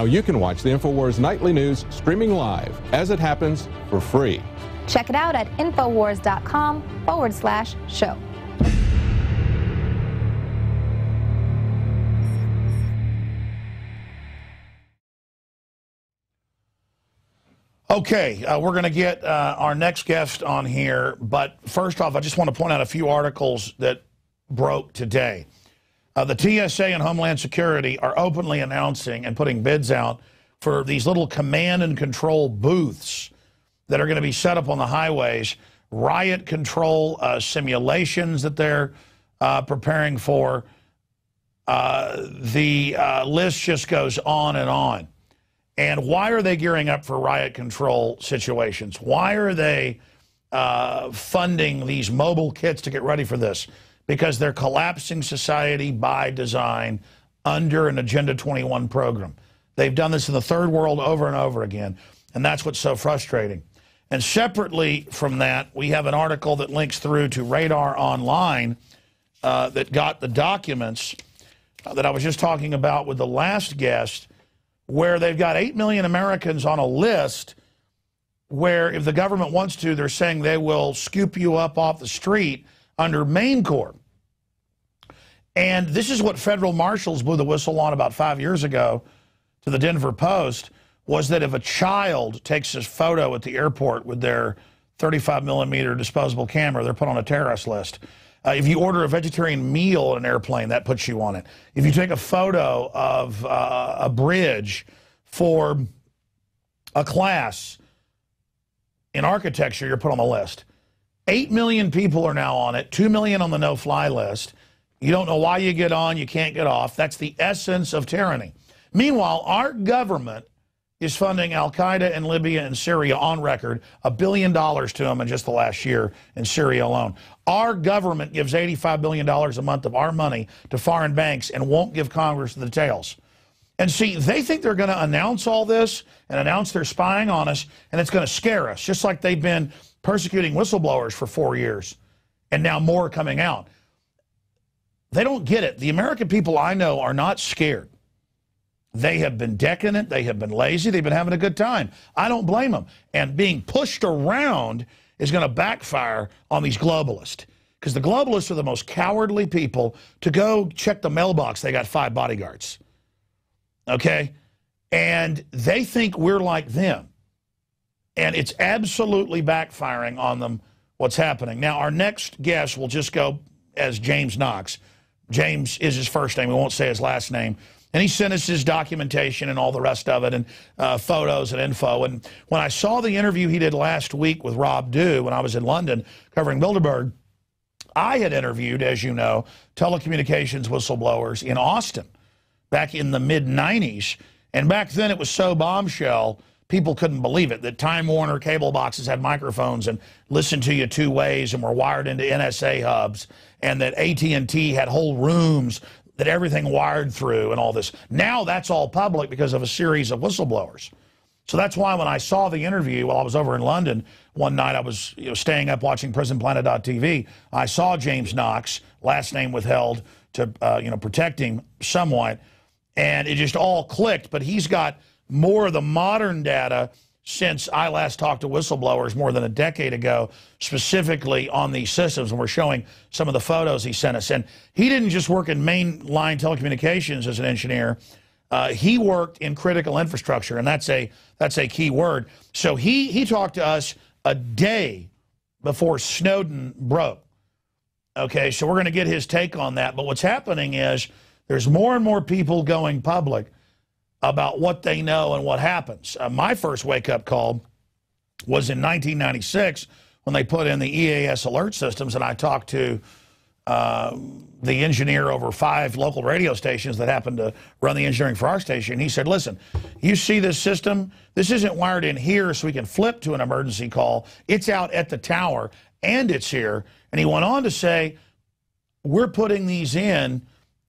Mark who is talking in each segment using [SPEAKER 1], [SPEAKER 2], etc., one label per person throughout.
[SPEAKER 1] Now you can watch the InfoWars Nightly News streaming live as it happens for free.
[SPEAKER 2] Check it out at Infowars.com/show.
[SPEAKER 3] Okay, we're going to get our next guest on here, but first off, I just want to point out a few articles that broke today. The TSA and Homeland Security are openly announcing and putting bids out for these little command and control booths that are going to be set up on the highways, riot control simulations that they're preparing for. The list just goes on and on. And why are they gearing up for riot control situations? Why are they funding these mobile kits to get ready for this? Because they're collapsing society by design under an Agenda 21 program. They've done this in the third world over and over again, and that's what's so frustrating. And separately from that, we have an article that links through to Radar Online that got the documents that I was just talking about with the last guest, where they've got 8 million Americans on a list where if the government wants to, they're saying they will scoop you up off the street under Maine Corps. And this is what federal marshals blew the whistle on about 5 years ago to the Denver Post, was that if a child takes a photo at the airport with their 35mm disposable camera, they're put on a terrorist list. If you order a vegetarian meal in an airplane, that puts you on it. If you take a photo of a bridge for a class in architecture, you're put on the list. 8 million people are now on it, 2 million on the no-fly list. You don't know why you get on, you can't get off. That's the essence of tyranny. Meanwhile, our government is funding Al-Qaeda in Libya and Syria on record, $1 billion to them in just the last year in Syria alone. Our government gives $85 billion a month of our money to foreign banks and won't give Congress the details. And see, they think they're going to announce all this and announce they're spying on us, and it's going to scare us, just like they've been persecuting whistleblowers for 4 years, and now more coming out. They don't get it. The American people I know are not scared. They have been decadent. They have been lazy. They've been having a good time. I don't blame them. And being pushed around is going to backfire on these globalists, because the globalists are the most cowardly people. To go check the mailbox, they got 5 bodyguards. Okay? And they think we're like them. And it's absolutely backfiring on them, what's happening. Now, our next guest will just go as James Knox. James is his first name. We won't say his last name. And he sent us his documentation and all the rest of it, and photos and info. And when I saw the interview he did last week with Rob Dew when I was in London covering Bilderberg, I had interviewed, as you know, telecommunications whistleblowers in Austin back in the mid-'90s. And back then it was so bombshell, people couldn't believe it, that Time Warner cable boxes had microphones and listened to you 2 ways and were wired into NSA hubs, and that AT&T had whole rooms that everything wired through and all this. Now that's all public because of a series of whistleblowers. So that's why when I saw the interview while I was over in London one night, I was staying up watching PrisonPlanet.tv. I saw James Knox, last name withheld to protect him somewhat, and it just all clicked. But he's got more of the modern data since I last talked to whistleblowers more than a decade ago, specifically on these systems, and we're showing some of the photos he sent us. And he didn't just work in mainline telecommunications as an engineer. He worked in critical infrastructure, and that's a key word. So he talked to us a day before Snowden broke. Okay, so we're going to get his take on that. But what's happening is there's more and more people going public about what they know and what happens. My first wake-up call was in 1996 when they put in the EAS alert systems, and I talked to the engineer over 5 local radio stations that happened to run the engineering for our station. He said, listen, you see this system? This isn't wired in here so we can flip to an emergency call. It's out at the tower, and it's here. And he went on to say, we're putting these in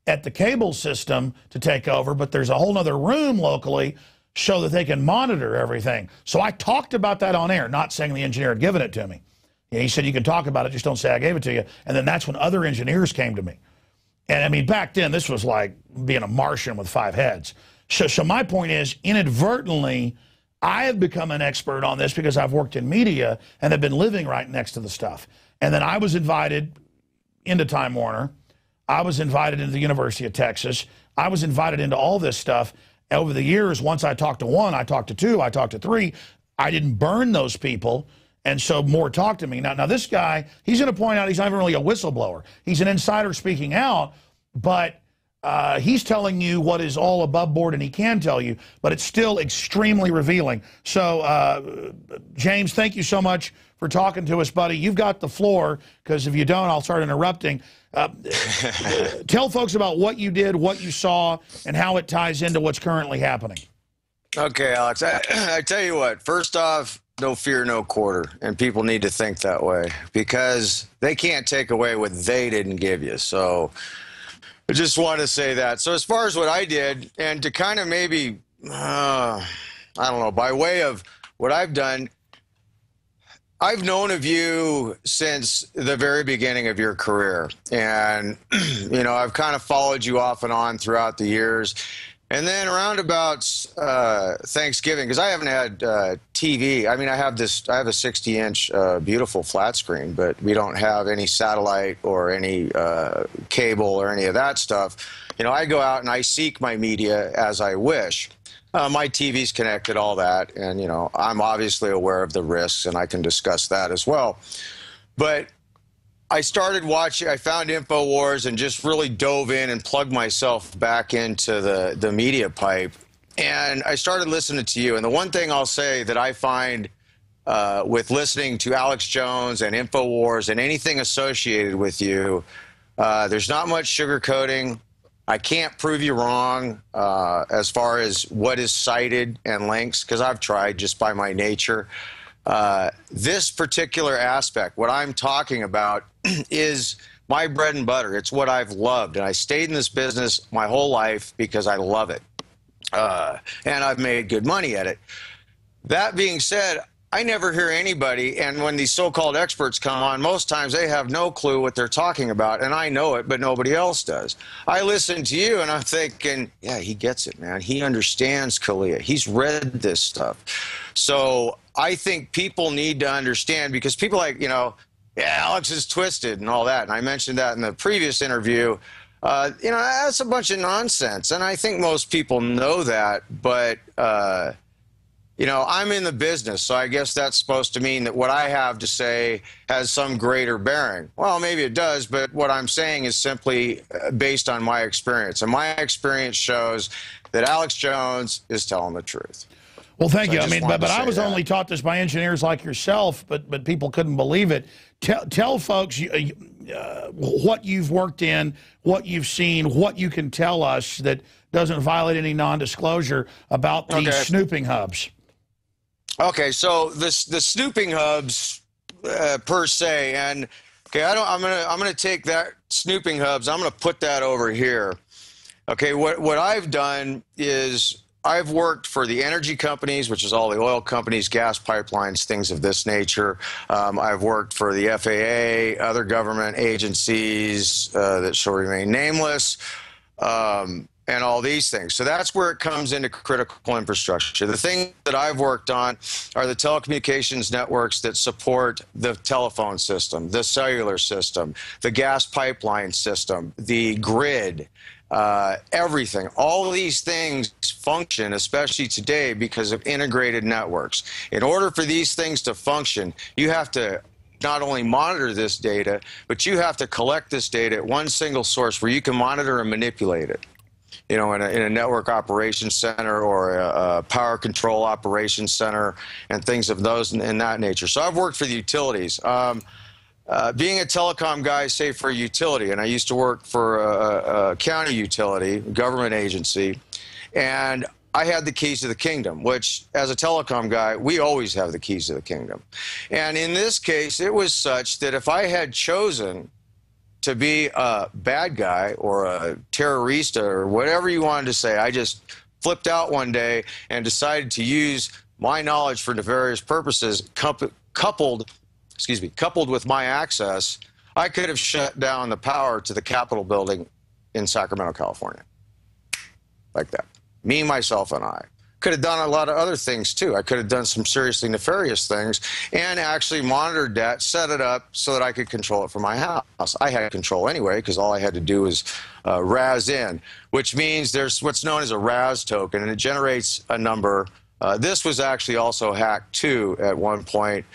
[SPEAKER 3] at the cable system to take over, but there's a whole other room locally so that they can monitor everything. So I talked about that on air, not saying the engineer had given it to me. He said, you can talk about it, just don't say I gave it to you. And then that's when other engineers came to me. And I mean, back then, this was like being a Martian with 5 heads. So my point is, inadvertently, I have become an expert on this because I've worked in media and have been living right next to the stuff. And then I was invited into Time Warner. I was invited into the University of Texas. I was invited into all this stuff. Over the years, once I talked to one, I talked to two, I talked to three. I didn't burn those people, and so more talked to me. Now this guy, he's going to point out he's not even really a whistleblower. He's an insider speaking out, but he's telling you what is all above board, and he can tell you, but it's still extremely revealing. So, James, thank you so much for talking to us, buddy. You've got the floor, because if you don't, I'll start interrupting. Tell folks about what you did, what you saw, and how it ties into what's currently happening.
[SPEAKER 2] Okay, Alex, I tell you what, first off, no fear, no quarter. And people need to think that way, because they can't take away what they didn't give you. So I just want to say that. So as far as what I did, and to kind of maybe, I don't know, by way of what I've done, I've known of you since the very beginning of your career. And, you know, I've kind of followed you off and on throughout the years. And then around about Thanksgiving, because I haven't had TV. I mean, I have a 60-inch beautiful flat screen, but we don't have any satellite or any cable or any of that stuff. You know, I go out and I seek my media as I wish. My TV's connected, all that, and, you know, I'm obviously aware of the risks, and I can discuss that as well. But I started watching, I found InfoWars and just really dove in and plugged myself back into the media pipe, and I started listening to you. And the one thing I'll say that I find with listening to Alex Jones and InfoWars and anything associated with you, there's not much sugarcoating. I can't prove you wrong as far as what is cited and links, because I've tried just by my nature. This particular aspect, what I'm talking about, is my bread and butter. It's what I've loved, and I stayed in this business my whole life because I love it, and I've made good money at it. That being said, I never hear anybody, and when these so-called experts come on, most times they have no clue what they're talking about, and I know it, but nobody else does. I listen to you, and I'm thinking, yeah, he gets it, man. He understands Kalia. He's read this stuff. So I think people need to understand, because people like, you know, yeah, Alex is twisted and all that, and I mentioned that in the previous interview. You know, that's a bunch of nonsense, and I think most people know that, but you know, I'm in the business, so I guess that's supposed to mean that what I have to say has some greater bearing. Well, maybe it does, but what I'm saying is simply based on my experience. And my experience shows that Alex Jones is telling the truth.
[SPEAKER 3] Well, thank you. I mean, but I was only taught this by engineers like yourself, but people couldn't believe it. Tell folks what you've worked in, what you've seen, what you can tell us that doesn't violate any non-disclosure about these snooping hubs.
[SPEAKER 2] Okay, so the snooping hubs per se, and okay, I'm gonna take that snooping hubs. I'm gonna put that over here. Okay, what I've done is I've worked for the energy companies, which is all the oil companies, gas pipelines, things of this nature. I've worked for the FAA, other government agencies that shall remain nameless. And all these things. So that's where it comes into critical infrastructure. The thing that I've worked on are the telecommunications networks that support the telephone system, the cellular system, the gas pipeline system, the grid, everything. All of these things function, especially today, because of integrated networks. In order for these things to function, you have to not only monitor this data, but you have to collect this data at one single source where you can monitor and manipulate it. You know, in a network operations center or a power control operations center and things of those in that nature. So I've worked for the utilities. Being a telecom guy, say for a utility, and I used to work for a county utility, government agency, and I had the keys to the kingdom, which as a telecom guy, we always have the keys to the kingdom. And in this case, it was such that if I had chosen to be a bad guy or a terrorista or whatever you wanted to say, I just flipped out one day and decided to use my knowledge for nefarious purposes, coupled with my access, I could have shut down the power to the Capitol building in Sacramento, California, like that. me, myself, and I. Could have done a lot of other things too. I could have done some seriously nefarious things and actually monitored that, set it up so that I could control it from my house. I had control anyway because all I had to do was RAS in, which means there's what's known as a RAS token, and it generates a number. This was actually also hacked too at one point,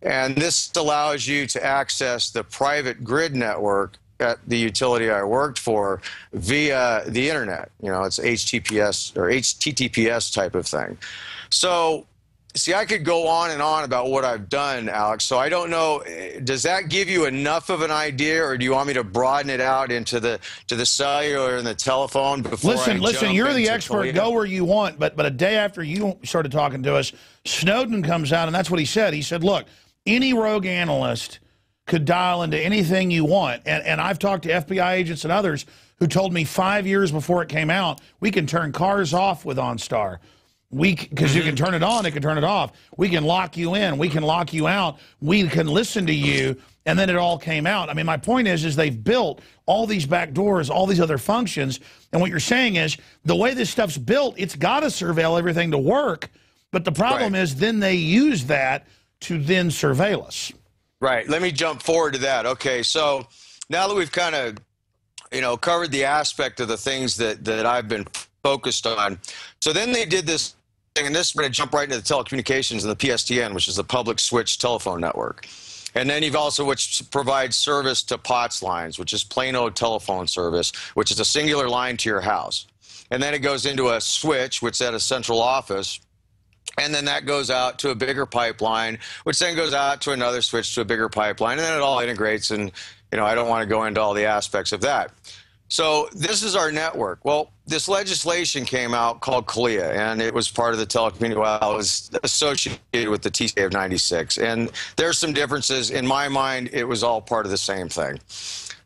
[SPEAKER 2] and this allows you to access the private grid network at the utility I worked for via the internet. You know, it's HTTPS or HTTPS type of thing. So, see, I could go on and on about what I've done, Alex. So I don't know, does that give you enough of an idea, or do you want me to broaden it out into the cellular and the telephone before
[SPEAKER 3] Listen, you're the expert. Go where you want. But a day after you started talking to us, Snowden comes out, and that's what he said. He said, look, any rogue analyst could dial into anything you want. And I've talked to FBI agents and others who told me 5 years before it came out, we can turn cars off with OnStar. Because you can turn it on, it can turn it off. We can lock you in, we can lock you out, we can listen to you, and then it all came out. I mean, my point is they've built all these back doors, all these other functions, and what you're saying is the way this stuff's built, it's got to surveil everything to work, but the problem is then they use that to then surveil us.
[SPEAKER 2] Right. Let me jump forward to that. Okay, so now that we've kind of, you know, covered the aspect of the things that I've been focused on, so then they did this thing, and this, we're going to jump right into the telecommunications and the PSTN, which is the public switch telephone network. And then you've also, which provides service to POTS lines, which is plain old telephone service, which is a singular line to your house. And then it goes into a switch, which is at a central office. And then that goes out to a bigger pipeline, which then goes out to another switch to a bigger pipeline. And then it all integrates. And, you know, I don't want to go into all the aspects of that. So this is our network. Well, this legislation came out called CALEA, and it was part of the telecommunications. Well, it was associated with the TCA of '96. And there's some differences. In my mind, it was all part of the same thing.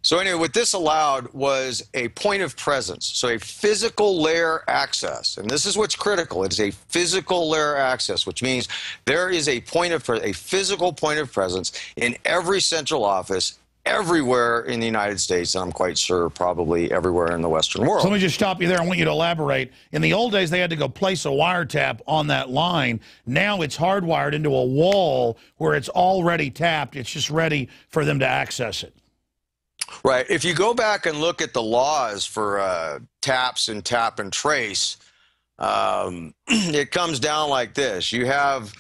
[SPEAKER 2] So anyway, what this allowed was a point of presence, so a physical layer access. And this is what's critical. It is a physical layer access, which means there is a physical point of presence in every central office, everywhere in the United States, and I'm quite sure probably everywhere in the Western world.
[SPEAKER 3] So let me just stop you there. I want you to elaborate. In the old days, they had to go place a wiretap on that line. Now it's hardwired into a wall where it's already tapped. It's just ready for them to access it.
[SPEAKER 2] Right. If you go back and look at the laws for taps and tap and trace, it comes down like this. You have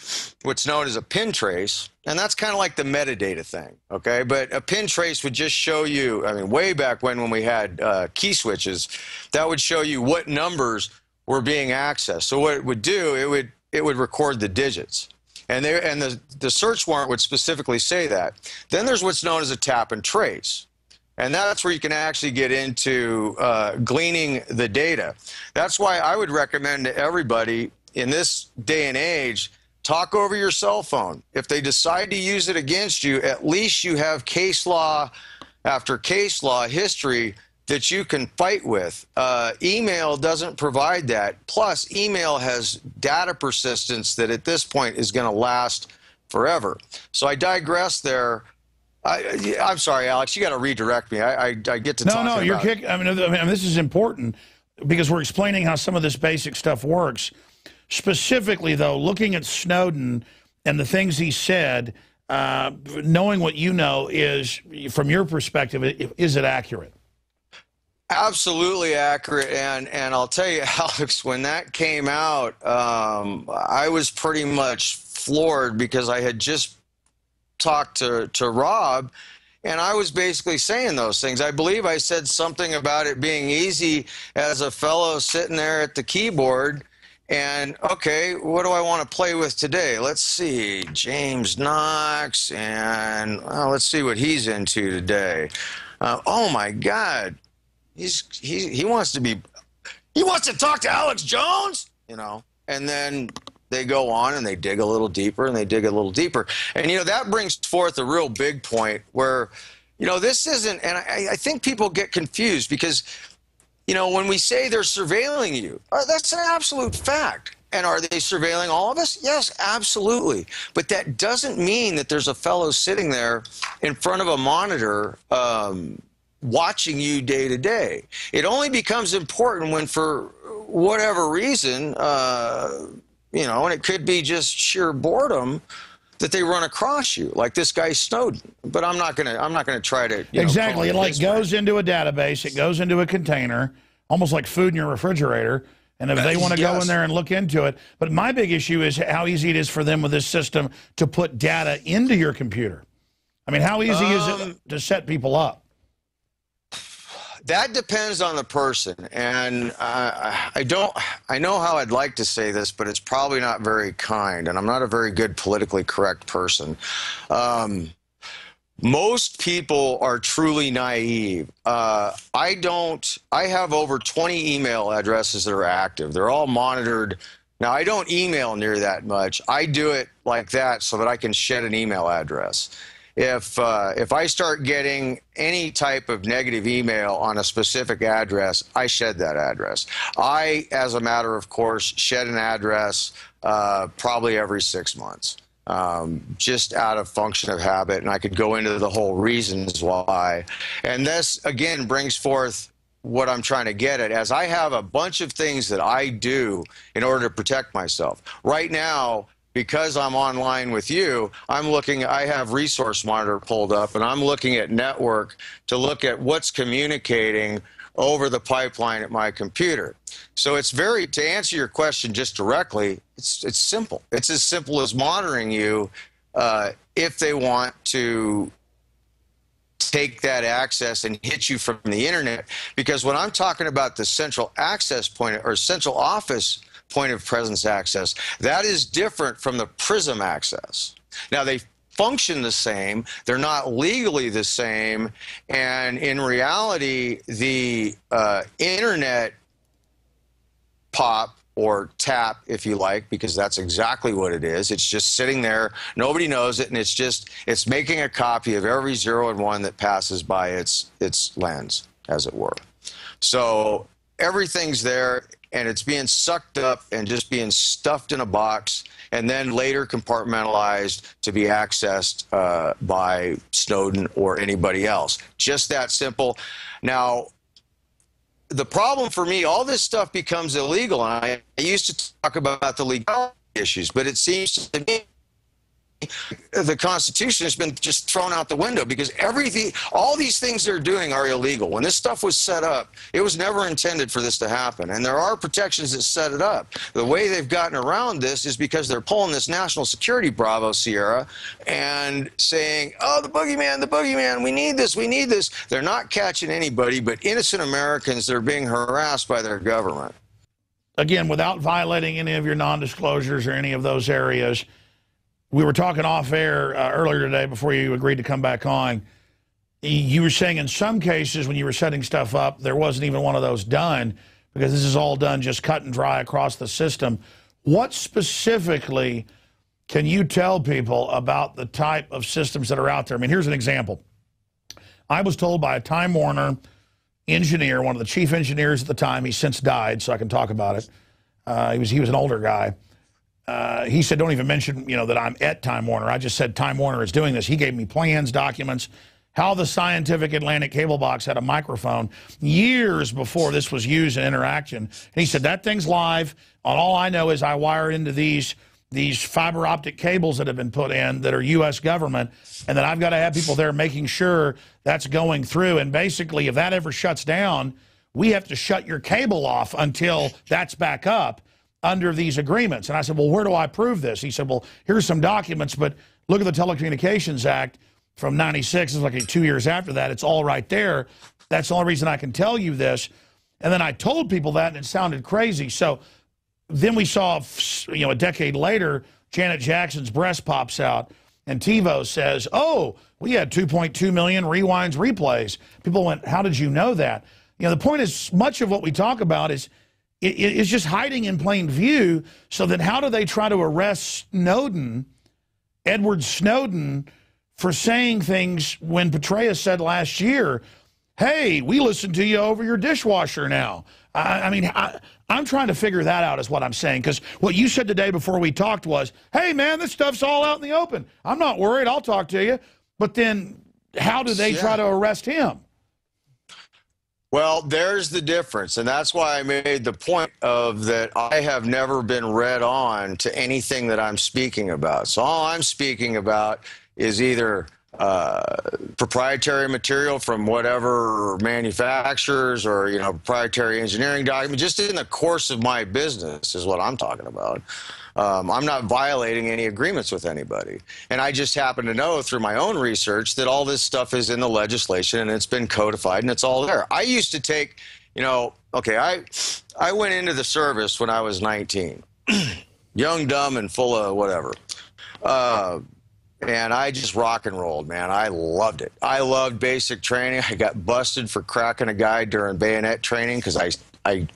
[SPEAKER 2] what's known as a pin trace, and that's kind of like the metadata thing, okay? But a pin trace would just show you, I mean, way back when we had key switches, that would show you what numbers were being accessed. So what it would do, it would record the digits. And the search warrant would specifically say that. Then there's what's known as a tap and trace. And that's where you can actually get into gleaning the data. That's why I would recommend to everybody in this day and age, talk over your cell phone. If they decide to use it against you, at least you have case law after case law history that you can fight with. Email doesn't provide that. Plus, email has data persistence that at this point is going to last forever. So I digress there. I'm sorry, Alex. You got to redirect me. I get to talk.
[SPEAKER 3] No, you're kicking. I mean, this is important because we're explaining how some of this basic stuff works. Specifically, though, looking at Snowden and the things he said, knowing what you know is, from your perspective, is it accurate?
[SPEAKER 2] Absolutely accurate. And I'll tell you, Alex, when that came out, I was pretty much floored because I had just talked to Rob, and I was basically saying those things. I believe I said something about it being easy as a fellow sitting there at the keyboard. And, okay, what do I want to play with today? Let's see, James Knox, and let's see what he's into today. Oh, my God. He wants to talk to Alex Jones, you know, and then they go on and they dig a little deeper and they dig a little deeper. And, you know, that brings forth a real big point where, you know, this isn't, and I think people get confused because, you know, when we say they're surveilling you, that's an absolute fact. And are they surveilling all of us? Yes, absolutely. But that doesn't mean that there's a fellow sitting there in front of a monitor watching you day to day. It only becomes important whatever reason, you know, and it could be just sheer boredom that they run across you, like this guy Snowden. But I'm not gonna try to
[SPEAKER 3] exactly. It like goes into a database, it goes into a container, almost like food in your refrigerator. And if they want to go in there and look into it, but my big issue is how easy it is for them with this system to put data into your computer. I mean, how easy is it to set people up?
[SPEAKER 2] That depends on the person, and I know how I'd like to say this, but it's probably not very kind, and I'm not a very good politically correct person. Most people are truly naive. I have over 20 email addresses that are active. They're all monitored. Now, I don't email near that much. I do it like that so that I can shed an email address. If I start getting any type of negative email on a specific address, I shed that address. I, as a matter of course, shed an address probably every 6 months. Just out of function of habit, and I could go into the whole reasons why. And this, again, brings forth what I'm trying to get at, as I have a bunch of things that I do in order to protect myself. Right now, because I'm online with you, I have Resource Monitor pulled up, and I'm looking at network to look at what's communicating over the pipeline at my computer. So it's to answer your question just directly, it's simple. It's as simple as monitoring you if they want to take that access and hit you from the internet. Because when I'm talking about the central access point or central office point of presence access, that is different from the PRISM access. Now, they function the same, they're not legally the same, and in reality, the internet pop or tap, if you like, because that's exactly what it is. It's just sitting there, nobody knows it, and it's making a copy of every 0 and 1 that passes by its lens, as it were. So everything's there, and it's being sucked up and just being stuffed in a box, and then later compartmentalized to be accessed by Snowden or anybody else. Just that simple. Now, the problem for me, all this stuff becomes illegal, and I used to talk about the legality issues, but it seems to me the Constitution has been just thrown out the window, because all these things they're doing are illegal. When this stuff was set up, it was never intended for this to happen, and there are protections that set it up. The way they've gotten around this is because they're pulling this national security Bravo Sierra and saying, oh, the boogeyman, we need this, we need this. They're not catching anybody but innocent Americans that are being harassed by their government.
[SPEAKER 3] Again, without violating any of your non-disclosures or any of those areas. We were talking off air earlier today before you agreed to come back on. You were saying in some cases when you were setting stuff up, there wasn't even one of those done, because this is all done just cut and dry across the system. What specifically can you tell people about the type of systems that are out there? I mean, here's an example. I was told by a Time Warner engineer, one of the chief engineers at the time, he's since died, so I can talk about it. He was an older guy. He said, don't even mention, that I'm at Time Warner. I just said Time Warner is doing this. He gave me plans, documents, how the Scientific Atlantic cable box had a microphone years before this was used in interaction. And he said, that thing's live. And all I know is I wire into these fiber optic cables that have been put in that are U.S. government, and that I've got to have people there making sure that's going through. And basically, if that ever shuts down, we have to shut your cable off until that's back up under these agreements. And I said, well, where do I prove this? He said, well, here's some documents, but look at the Telecommunications Act from '96. It's like 2 years after that. It's all right there. That's the only reason I can tell you this. And then I told people that, and it sounded crazy. So then we saw, a decade later, Janet Jackson's breast pops out, and TiVo says, oh, we had 2.2 million rewinds, replays. People went, how did you know that? The point is, much of what we talk about is it's just hiding in plain view. So then how do they try to arrest Snowden, Edward Snowden, for saying things when Petraeus said last year, hey, we listen to you over your dishwasher now? I'm trying to figure that out is what I'm saying, because what you said today before we talked was, hey, man, this stuff's all out in the open. I'm not worried. I'll talk to you. But then how do they try to arrest him?
[SPEAKER 2] Well, there's the difference, and that's why I made the point of that I have never been read on to anything that I'm speaking about. So all I'm speaking about is either proprietary material from whatever manufacturers, or proprietary engineering document. Just in the course of my business is what I'm talking about. I'm not violating any agreements with anybody. And I just happen to know through my own research that all this stuff is in the legislation and it's been codified and it's all there. I used to take, okay, I went into the service when I was 19, young, dumb, and full of whatever. And I just rock and rolled, man. I loved it. I loved basic training. I got busted for cracking a guy during bayonet training because I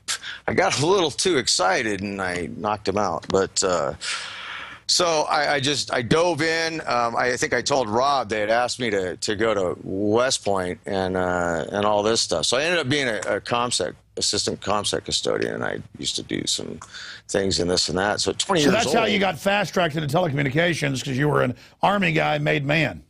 [SPEAKER 2] got a little too excited and I knocked him out. But so I dove in. I think I told Rob they had asked me to go to West Point and all this stuff. So I ended up being a assistant ComSec custodian, and I used to do some things in this and that. So 20 years old. So
[SPEAKER 3] that's how you got fast-tracked into telecommunications, because you were an Army guy made man.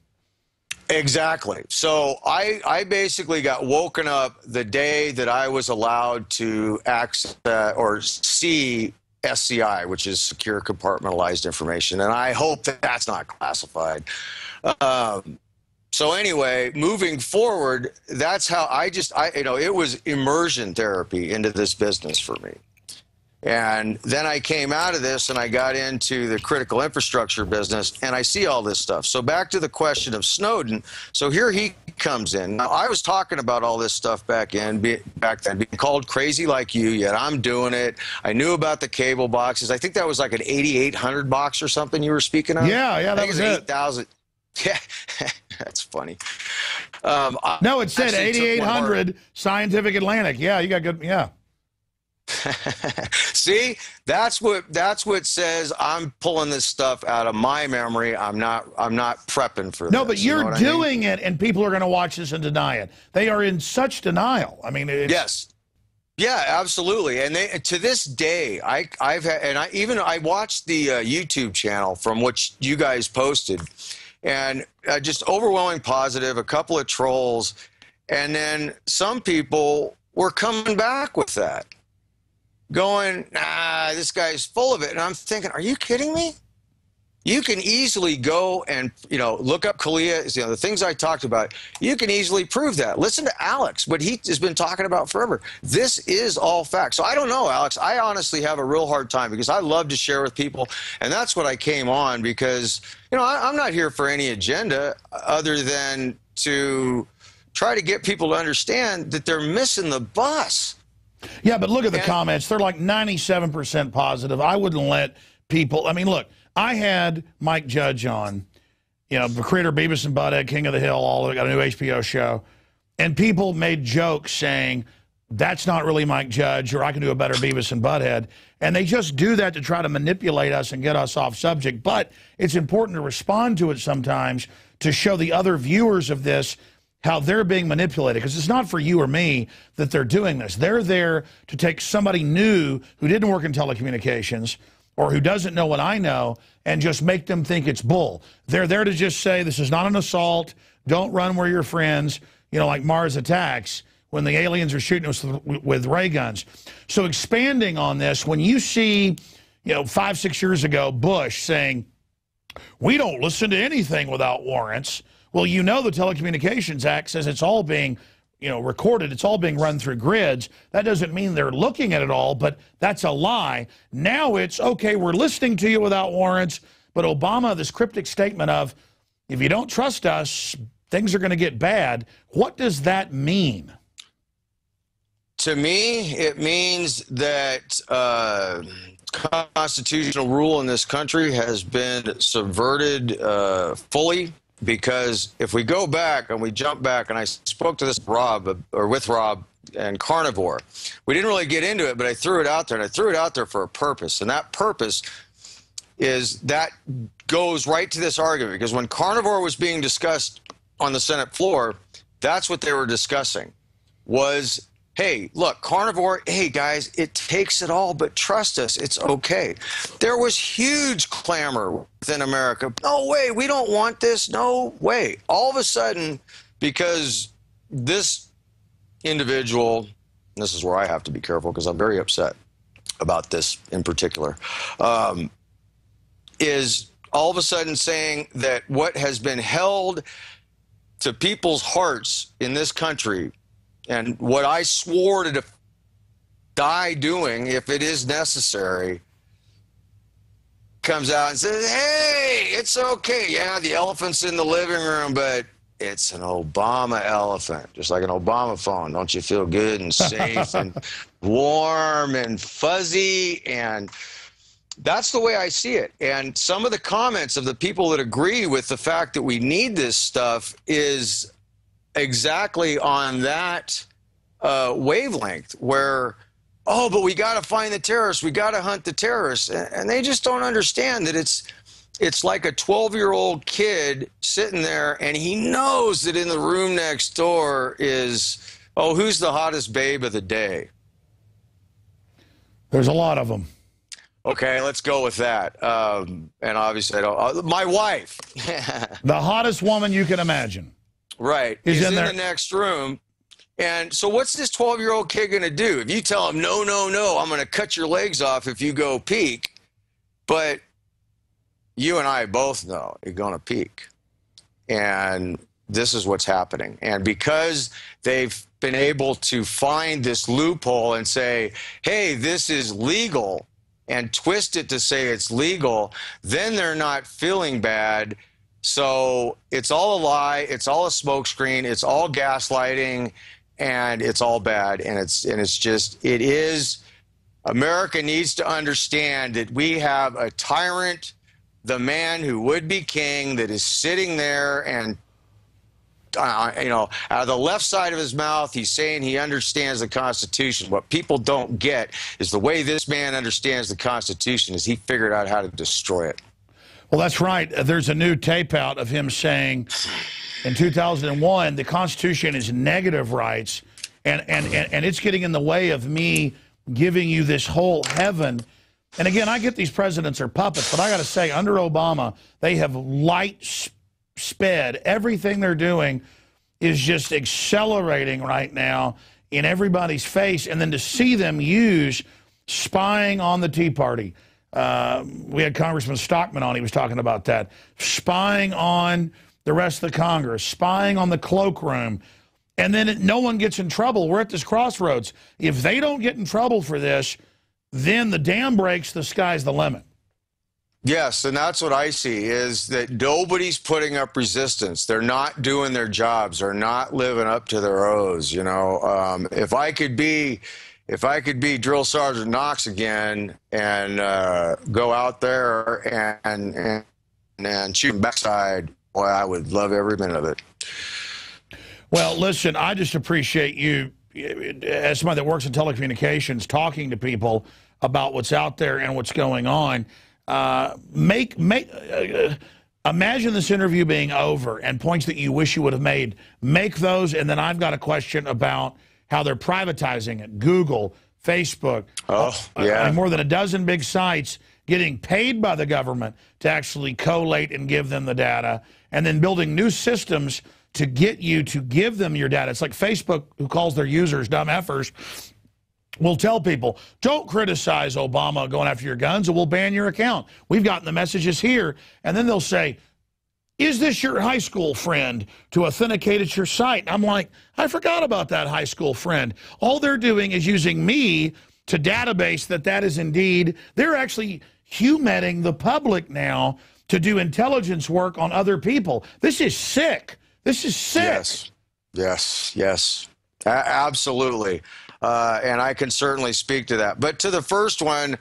[SPEAKER 2] Exactly. So I basically got woken up the day that I was allowed to access or see SCI, which is secure compartmentalized information. And I hope that that's not classified. So anyway, moving forward, that's how it was immersion therapy into this business for me. And then I came out of this and I got into the critical infrastructure business, and I see all this stuff. So back to the question of Snowden. So here he comes in. Now, I was talking about all this stuff back then, being called crazy like you, yet I'm doing it. I knew about the cable boxes. I think that was like an 8800 box or something you were speaking of.
[SPEAKER 3] Yeah, that was it.
[SPEAKER 2] 8,000. Yeah, that's funny.
[SPEAKER 3] No, it said 8800 Scientific Atlantic. Yeah, you got good. Yeah.
[SPEAKER 2] See, that's what says I'm pulling this stuff out of my memory. I'm not prepping for this.
[SPEAKER 3] No, but you're doing it, and people are going to watch this and deny it. They are in such denial. I mean,
[SPEAKER 2] yes. Yeah, absolutely. And to this day, I watched the YouTube channel from which you guys posted, and just overwhelming positive, a couple of trolls, and then some people were coming back with that, going, nah, this guy's full of it. And I'm thinking, are you kidding me? You can easily go and, look up Kalia, the things I talked about. You can easily prove that. Listen to Alex, what he has been talking about forever. This is all facts. So I don't know, Alex. I honestly have a real hard time because I love to share with people. And that's what I came on because, I'm not here for any agenda other than to try to get people to understand that they're missing the bus.
[SPEAKER 3] Yeah, but look at the comments. They're like 97% positive. I wouldn't let people. I mean, look, I had Mike Judge on, the creator of Beavis and Butthead, King of the Hill, all got a new HBO show. And people made jokes saying, that's not really Mike Judge, or I can do a better Beavis and Butthead. And they just do that to try to manipulate us and get us off subject. But it's important to respond to it sometimes to show the other viewers of this how they're being manipulated, because it's not for you or me that they're doing this. They're there to take somebody new who didn't work in telecommunications or who doesn't know what I know and just make them think it's bull. They're there to just say this is not an assault. Don't run where your friends, like Mars Attacks, when the aliens are shooting us with ray guns. So expanding on this, when you see, 5-6 years ago, Bush saying, we don't listen to anything without warrants. Well, the Telecommunications Act says it's all being, recorded. It's all being run through grids. That doesn't mean they're looking at it all, but that's a lie. Now it's, okay, we're listening to you without warrants, but Obama, this cryptic statement of, if you don't trust us, things are going to get bad. What does that mean?
[SPEAKER 2] To me, it means that constitutional rule in this country has been subverted fully. Because if we go back and we jump back, and I spoke to this with Rob and Carnivore, we didn't really get into it, but I threw it out there, and I threw it out there for a purpose. And that purpose is that goes right to this argument, because when Carnivore was being discussed on the Senate floor, that's what they were discussing was, hey, look, Carnivore, hey, guys, it takes it all, but trust us, it's okay. There was huge clamor within America. No way, we don't want this, no way. All of a sudden, because this, individual, and this is where I have to be careful because I'm very upset about this in particular, is all of a sudden saying that what has been held to people's hearts in this country and what I swore to die doing if it is necessary comes out and says, hey, it's okay. Yeah, the elephant's in the living room, but it's an Obama elephant, just like an Obama phone. Don't you feel good and safe and warm and fuzzy? And that's the way I see it. And some of the comments of the people that agree with the fact that we need this stuff is exactly on that wavelength where, oh, but we got to find the terrorists. We got to hunt the terrorists. And they just don't understand that it's like a 12-year-old kid sitting there, and he knows that in the room next door is, oh, who's the hottest babe of the day?
[SPEAKER 3] There's a lot of them.
[SPEAKER 2] Okay, let's go with that. And obviously, I don't. My wife.
[SPEAKER 3] The hottest woman you can imagine.
[SPEAKER 2] Right. Is in the next room. And so what's this 12-year-old kid going to do? If you tell him, no, no, no, I'm going to cut your legs off if you go peek. But you and I both know you're going to peek. And this is what's happening. And because they've been able to find this loophole and say, hey, this is legal, and twist it to say it's legal, then they're not feeling bad. So it's all a lie. It's all a smokescreen. It's all gaslighting. And it's all bad, and it's just, it is, America needs to understand that we have a tyrant, the man who would be king, that is sitting there and, you know, out of the left side of his mouth, he's saying he understands the Constitution. What people don't get is the way this man understands the Constitution is he figured out how to destroy it.
[SPEAKER 3] Well, that's right. There's a new tape out of him saying in 2001, the Constitution is negative rights, and it's getting in the way of me giving you this whole heaven. And again, I get these presidents are puppets, but I got to say, under Obama, they have light sped. Everything they're doing is just accelerating right now in everybody's face. And then to see them use spying on the Tea Party. We had Congressman Stockman on. He was talking about that. Spying on the rest of the Congress, spying on the cloakroom, and then no one gets in trouble. We're at this crossroads. If they don't get in trouble for this, then the dam breaks, the sky's the limit.
[SPEAKER 2] Yes, and that's what I see, is that nobody's putting up resistance. They're not doing their jobs. They're not living up to their oaths, you know. If I could be Drill Sergeant Knox again and go out there and shoot him backside, boy, I would love every minute of it.
[SPEAKER 3] Well, listen, I just appreciate you, as somebody that works in telecommunications, talking to people about what's out there and what's going on. Imagine this interview being over and points that you wish you would have made. Make those, and then I've got a question about how they're privatizing it. Google, Facebook, more than a dozen big sites getting paid by the government to actually collate and give them the data, and then building new systems to get you to give them your data. It's like Facebook, who calls their users dumb effers, will tell people, don't criticize Obama going after your guns or we'll ban your account. We've gotten the messages here. And then they'll say, is this your high school friend to authenticate at your site? And I'm like, I forgot about that high school friend. All they're doing is using me to database that is indeed, they're actually humanizing the public now to do intelligence work on other people. This is sick. This is sick.
[SPEAKER 2] Yes, yes, yes, absolutely. And I can certainly speak to that. But to the first one,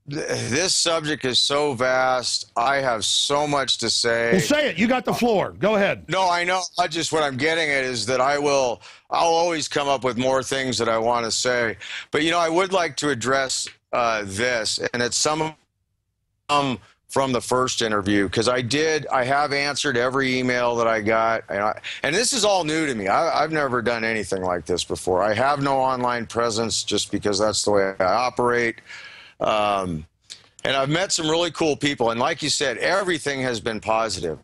[SPEAKER 2] this subject is so vast. I have so much to say.
[SPEAKER 3] Well, say it. You got the floor. Go ahead.
[SPEAKER 2] No, I know. What I'm getting at is that I'll always come up with more things that I want to say. But, you know, I would like to address this, and it's some from the first interview, because I have answered every email that I got. And this is all new to me. I've never done anything like this before. I have no online presence just because that's the way I operate. And I've met some really cool people. And like you said, everything has been positive.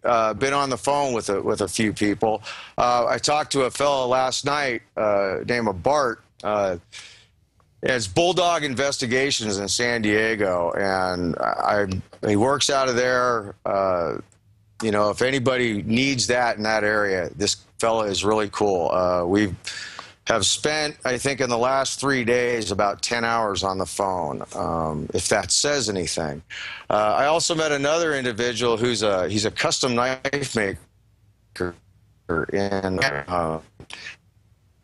[SPEAKER 2] been on the phone with a few people. I talked to a fellow last night named Bart. It's Bulldog Investigations in San Diego, and he works out of there. You know, if anybody needs that in that area, this fella is really cool. We have spent, I think, in the last 3 days, about 10 hours on the phone, if that says anything. I also met another individual he's a custom knife maker in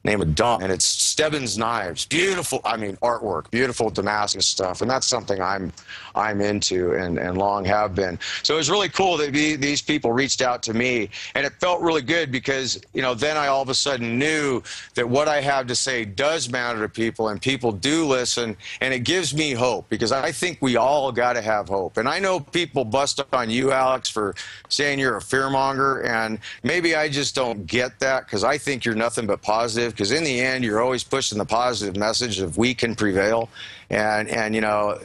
[SPEAKER 2] name of Don, and it's Stebbins Knives. Beautiful, I mean, artwork, beautiful Damascus stuff, and that's something I'm into and long have been. So it was really cool that these people reached out to me, and it felt really good because, you know, then I all of a sudden knew that what I have to say does matter to people, and people do listen, and it gives me hope, because I think we all got to have hope. And I know people bust on you, Alex, for saying you're a fearmonger, and maybe I just don't get that, because I think you're nothing but positive. Because in the end, you're always pushing the positive message of we can prevail, and you know,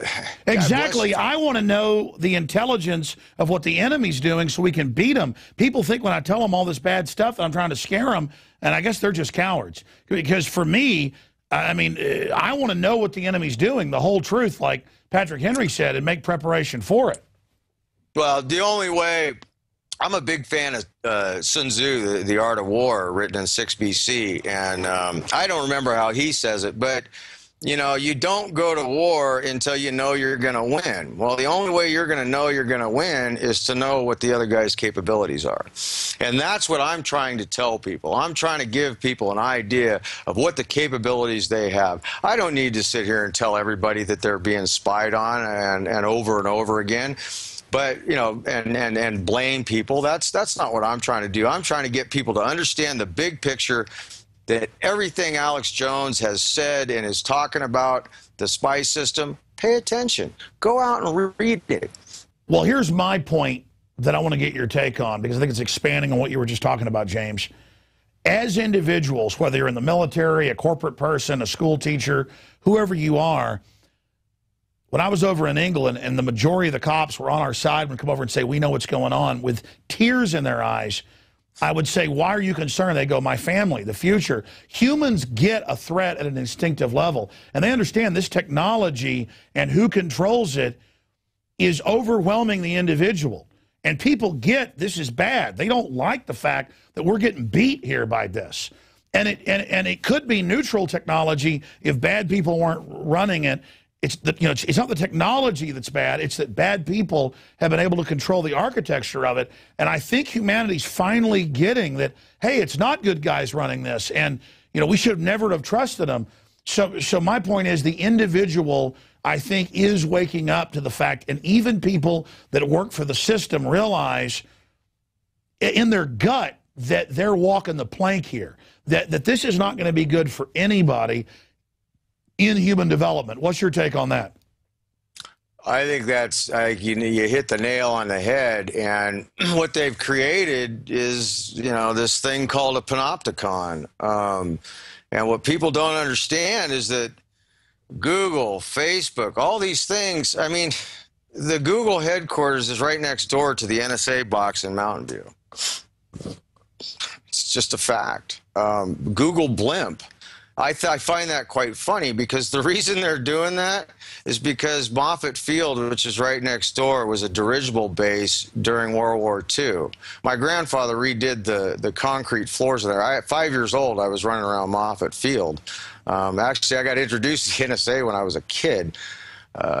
[SPEAKER 3] exactly. I want to know the intelligence of what the enemy's doing so we can beat them. People think when I tell them all this bad stuff that I'm trying to scare them, and I guess they're just cowards. Because for me, I mean, I want to know what the enemy's doing, the whole truth, like Patrick Henry said, and make preparation for it.
[SPEAKER 2] Well, the only way. I'm a big fan of Sun Tzu, the Art of War, written in 6 BC, and I don't remember how he says it, but, you know, you don't go to war until you know you're going to win. Well, the only way you're going to know you're going to win is to know what the other guy's capabilities are. And that's what I'm trying to tell people. I'm trying to give people an idea of what the capabilities they have. I don't need to sit here and tell everybody that they're being spied on and over again. But, you know, and blame people. That's not what I'm trying to do. I'm trying to get people to understand the big picture, that everything Alex Jones has said and is talking about, the spy system, pay attention. Go out and read it.
[SPEAKER 3] Well, here's my point that I want to get your take on, because I think it's expanding on what you were just talking about, James. As individuals, whether you're in the military, a corporate person, a school teacher, whoever you are, when I was over in England and the majority of the cops were on our side and come over and say, we know what's going on, with tears in their eyes, I would say, why are you concerned? They go, my family, the future. Humans get a threat at an instinctive level, and they understand this technology and who controls it is overwhelming the individual. And people get this is bad. They don't like the fact that we're getting beat here by this. And it could be neutral technology if bad people weren't running it. It's not the technology that's bad. It's that bad people have been able to control the architecture of it. And I think humanity's finally getting that, hey, it's not good guys running this. And, you know, we should never have trusted them. So my point is, the individual, I think, is waking up to the fact, and even people that work for the system realize in their gut that they're walking the plank here, that this is not going to be good for anybody in human development. What's your take on that?
[SPEAKER 2] I think that's, you hit the nail on the head. And what they've created is, you know, this thing called a panopticon. And what people don't understand is that Google, Facebook, all these things, I mean, the Google headquarters is right next door to the NSA box in Mountain View. It's just a fact. Google Blimp. I find that quite funny, because the reason they're doing that is because Moffett Field, which is right next door, was a dirigible base during World War II. My grandfather redid the concrete floors there. At 5 years old, I was running around Moffett Field. Actually, I got introduced to the NSA when I was a kid.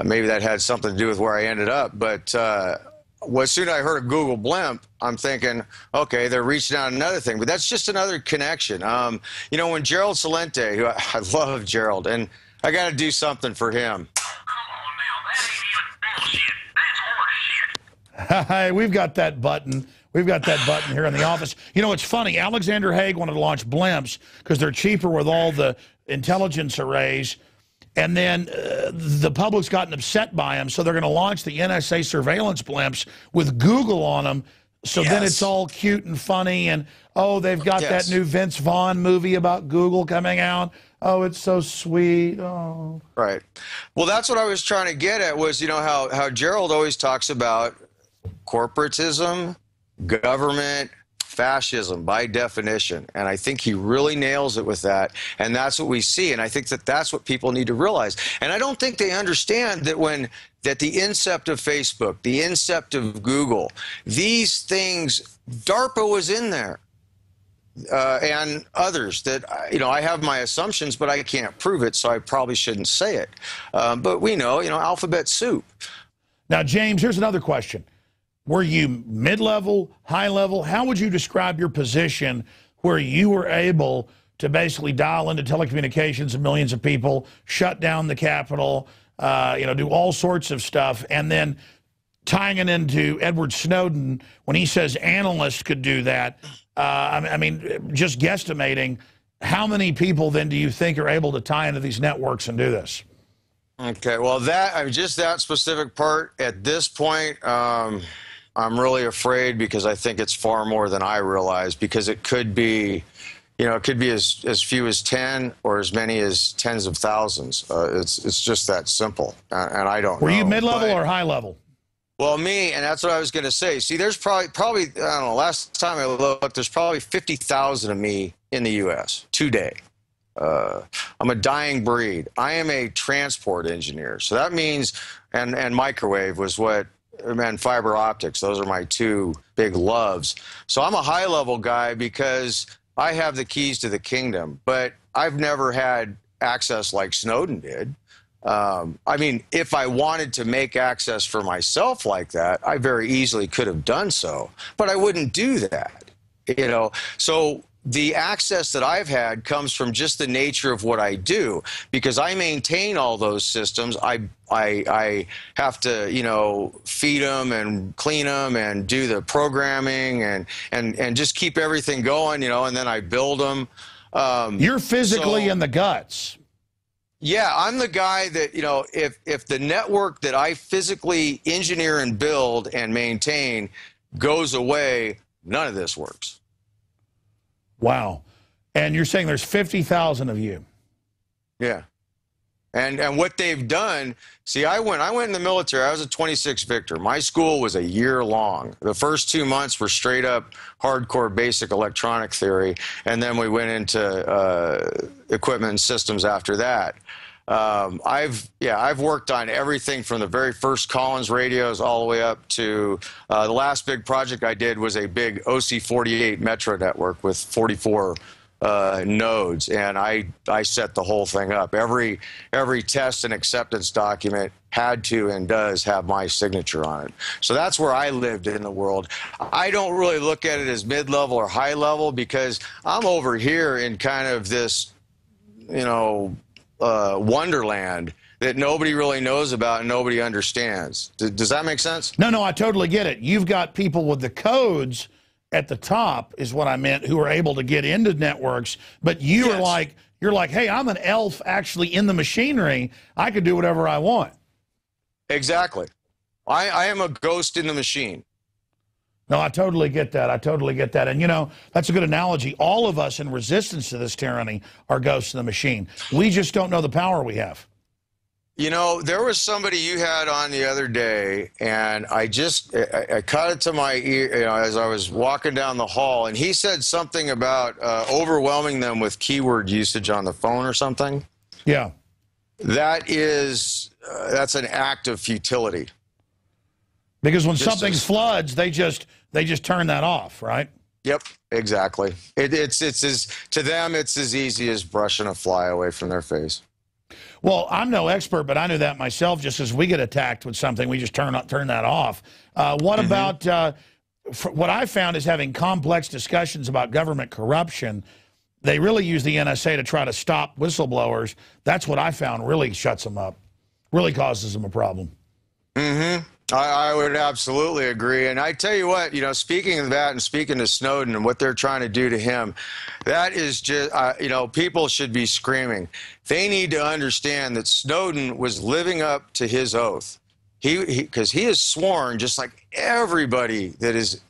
[SPEAKER 2] Maybe that had something to do with where I ended up. But as soon as I heard of Google Blimp, I'm thinking, okay, they're reaching out another thing. But that's just another connection. You know, when Gerald Celente, who I love Gerald, and I got to do something for him.
[SPEAKER 4] Oh, come on now, that ain't even bullshit. That's horseshit.
[SPEAKER 3] Hey, we've got that button. We've got that button here in the office. You know, it's funny. Alexander Haig wanted to launch blimps because they're cheaper with all the intelligence arrays. And then the public's gotten upset by them, so they're going to launch the NSA surveillance blimps with Google on them. So then it's all cute and funny, and, oh, they've got that new Vince Vaughn movie about Google coming out. Oh, it's so sweet. Oh.
[SPEAKER 2] Right. Well, that's what I was trying to get at was, you know, how Gerald always talks about corporatism government fascism by definition. And I think he really nails it with that. And that's what we see. And I think that that's what people need to realize. And I don't think they understand that that the incept of Facebook, the incept of Google, these things, DARPA was in there. And others that, I have my assumptions, but I can't prove it, so I probably shouldn't say it. But we know, alphabet soup.
[SPEAKER 3] Now, James, here's another question. Were you mid-level, high-level? How would you describe your position where you were able to basically dial into telecommunications of millions of people, shut down the Capitol, do all sorts of stuff, and then tying it into Edward Snowden when he says analysts could do that? I mean, just guesstimating, how many people then do you think are able to tie into these networks and do this?
[SPEAKER 2] Okay, well, just that specific part at this point, I'm really afraid because I think it's far more than I realize, because it could be, it could be as few as 10 or as many as tens of thousands. It's just that simple, and I don't know.
[SPEAKER 3] Were you mid-level or high-level?
[SPEAKER 2] Well, me, and that's what I was going to say. See, there's probably, I don't know, last time I looked, there's probably 50,000 of me in the U.S. today. I'm a dying breed. I am a transport engineer. So that means, and microwave was and fiber optics, those are my two big loves. So I'm a high-level guy because I have the keys to the kingdom, but I've never had access like Snowden did. I mean, if I wanted to make access for myself like that, I very easily could have done so, but I wouldn't do that, So the access that I've had comes from just the nature of what I do, because I maintain all those systems. I have to, feed them and clean them and do the programming and just keep everything going, and then I build them.
[SPEAKER 3] You're physically in the guts.
[SPEAKER 2] Yeah, I'm the guy that, if the network that I physically engineer and build and maintain goes away, none of this works.
[SPEAKER 3] Wow. And you're saying there's 50,000 of you.
[SPEAKER 2] Yeah. And what they've done, see, I went in the military. I was a 26 Victor. My school was a year long. The first 2 months were straight up hardcore basic electronic theory, and then we went into equipment and systems after that. I've worked on everything from the very first Collins radios all the way up to the last big project I did was a big OC48 metro network with 44 nodes, and I set the whole thing up. Every test and acceptance document had to and does have my signature on it. So that's where I lived in the world. I don't really look at it as mid-level or high-level because I'm over here in kind of this, wonderland that nobody really knows about and nobody understands. Does that make sense?
[SPEAKER 3] No, I totally get it. You've got people with the codes at the top is what I meant, who are able to get into networks, but you are like, you're like, hey, I'm an elf actually in the machinery. I could do whatever I want.
[SPEAKER 2] Exactly. I am a ghost in the machine.
[SPEAKER 3] No, I totally get that. I totally get that. And, that's a good analogy. All of us in resistance to this tyranny are ghosts in the machine. We just don't know the power we have.
[SPEAKER 2] There was somebody you had on the other day, and I caught it to my ear, as I was walking down the hall, and he said something about overwhelming them with keyword usage on the phone or something.
[SPEAKER 3] Yeah.
[SPEAKER 2] That's an act of futility.
[SPEAKER 3] Because when something floods, they just turn that off, right?
[SPEAKER 2] Yep, exactly. It's to them, it's as easy as brushing a fly away from their face.
[SPEAKER 3] Well, I'm no expert, but I knew that myself. Just as we get attacked with something, we just turn that off. What about what I found is having complex discussions about government corruption. They really use the NSA to try to stop whistleblowers. That's what I found really shuts them up, really causes them a problem.
[SPEAKER 2] I would absolutely agree. And I tell you what, speaking of that and speaking to Snowden and what they're trying to do to him, that is just, people should be screaming. They need to understand that Snowden was living up to his oath. Because he is sworn, just like everybody that is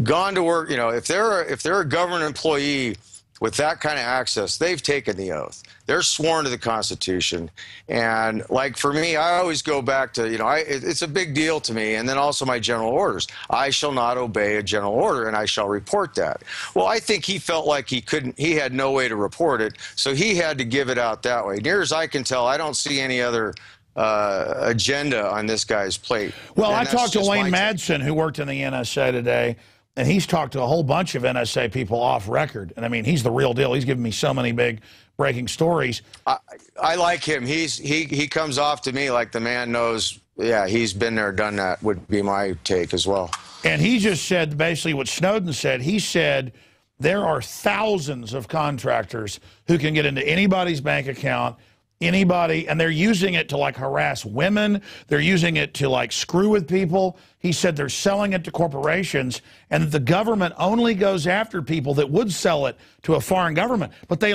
[SPEAKER 2] gone to work. If they're a government employee with that kind of access, they've taken the oath. They're sworn to the Constitution. And like for me, I always go back to, it's a big deal to me. And then also my general orders. I shall not obey a general order, and I shall report that. Well, I think he felt like he had no way to report it, so he had to give it out that way. Near as I can tell, I don't see any other agenda on this guy's plate.
[SPEAKER 3] Well, I talked to Wayne Madsen, who worked in the NSA today, and he's talked to a whole bunch of NSA people off record. And I mean, he's the real deal. He's given me so many big breaking stories.
[SPEAKER 2] I like him. He comes off to me like the man knows. Yeah, he's been there, done that, would be my take as well.
[SPEAKER 3] And he just said basically what Snowden said. He said there are thousands of contractors who can get into anybody's bank account, anybody, and they're using it to like harass women. They're using it to like screw with people. He said they're selling it to corporations, and the government only goes after people that would sell it to a foreign government. But they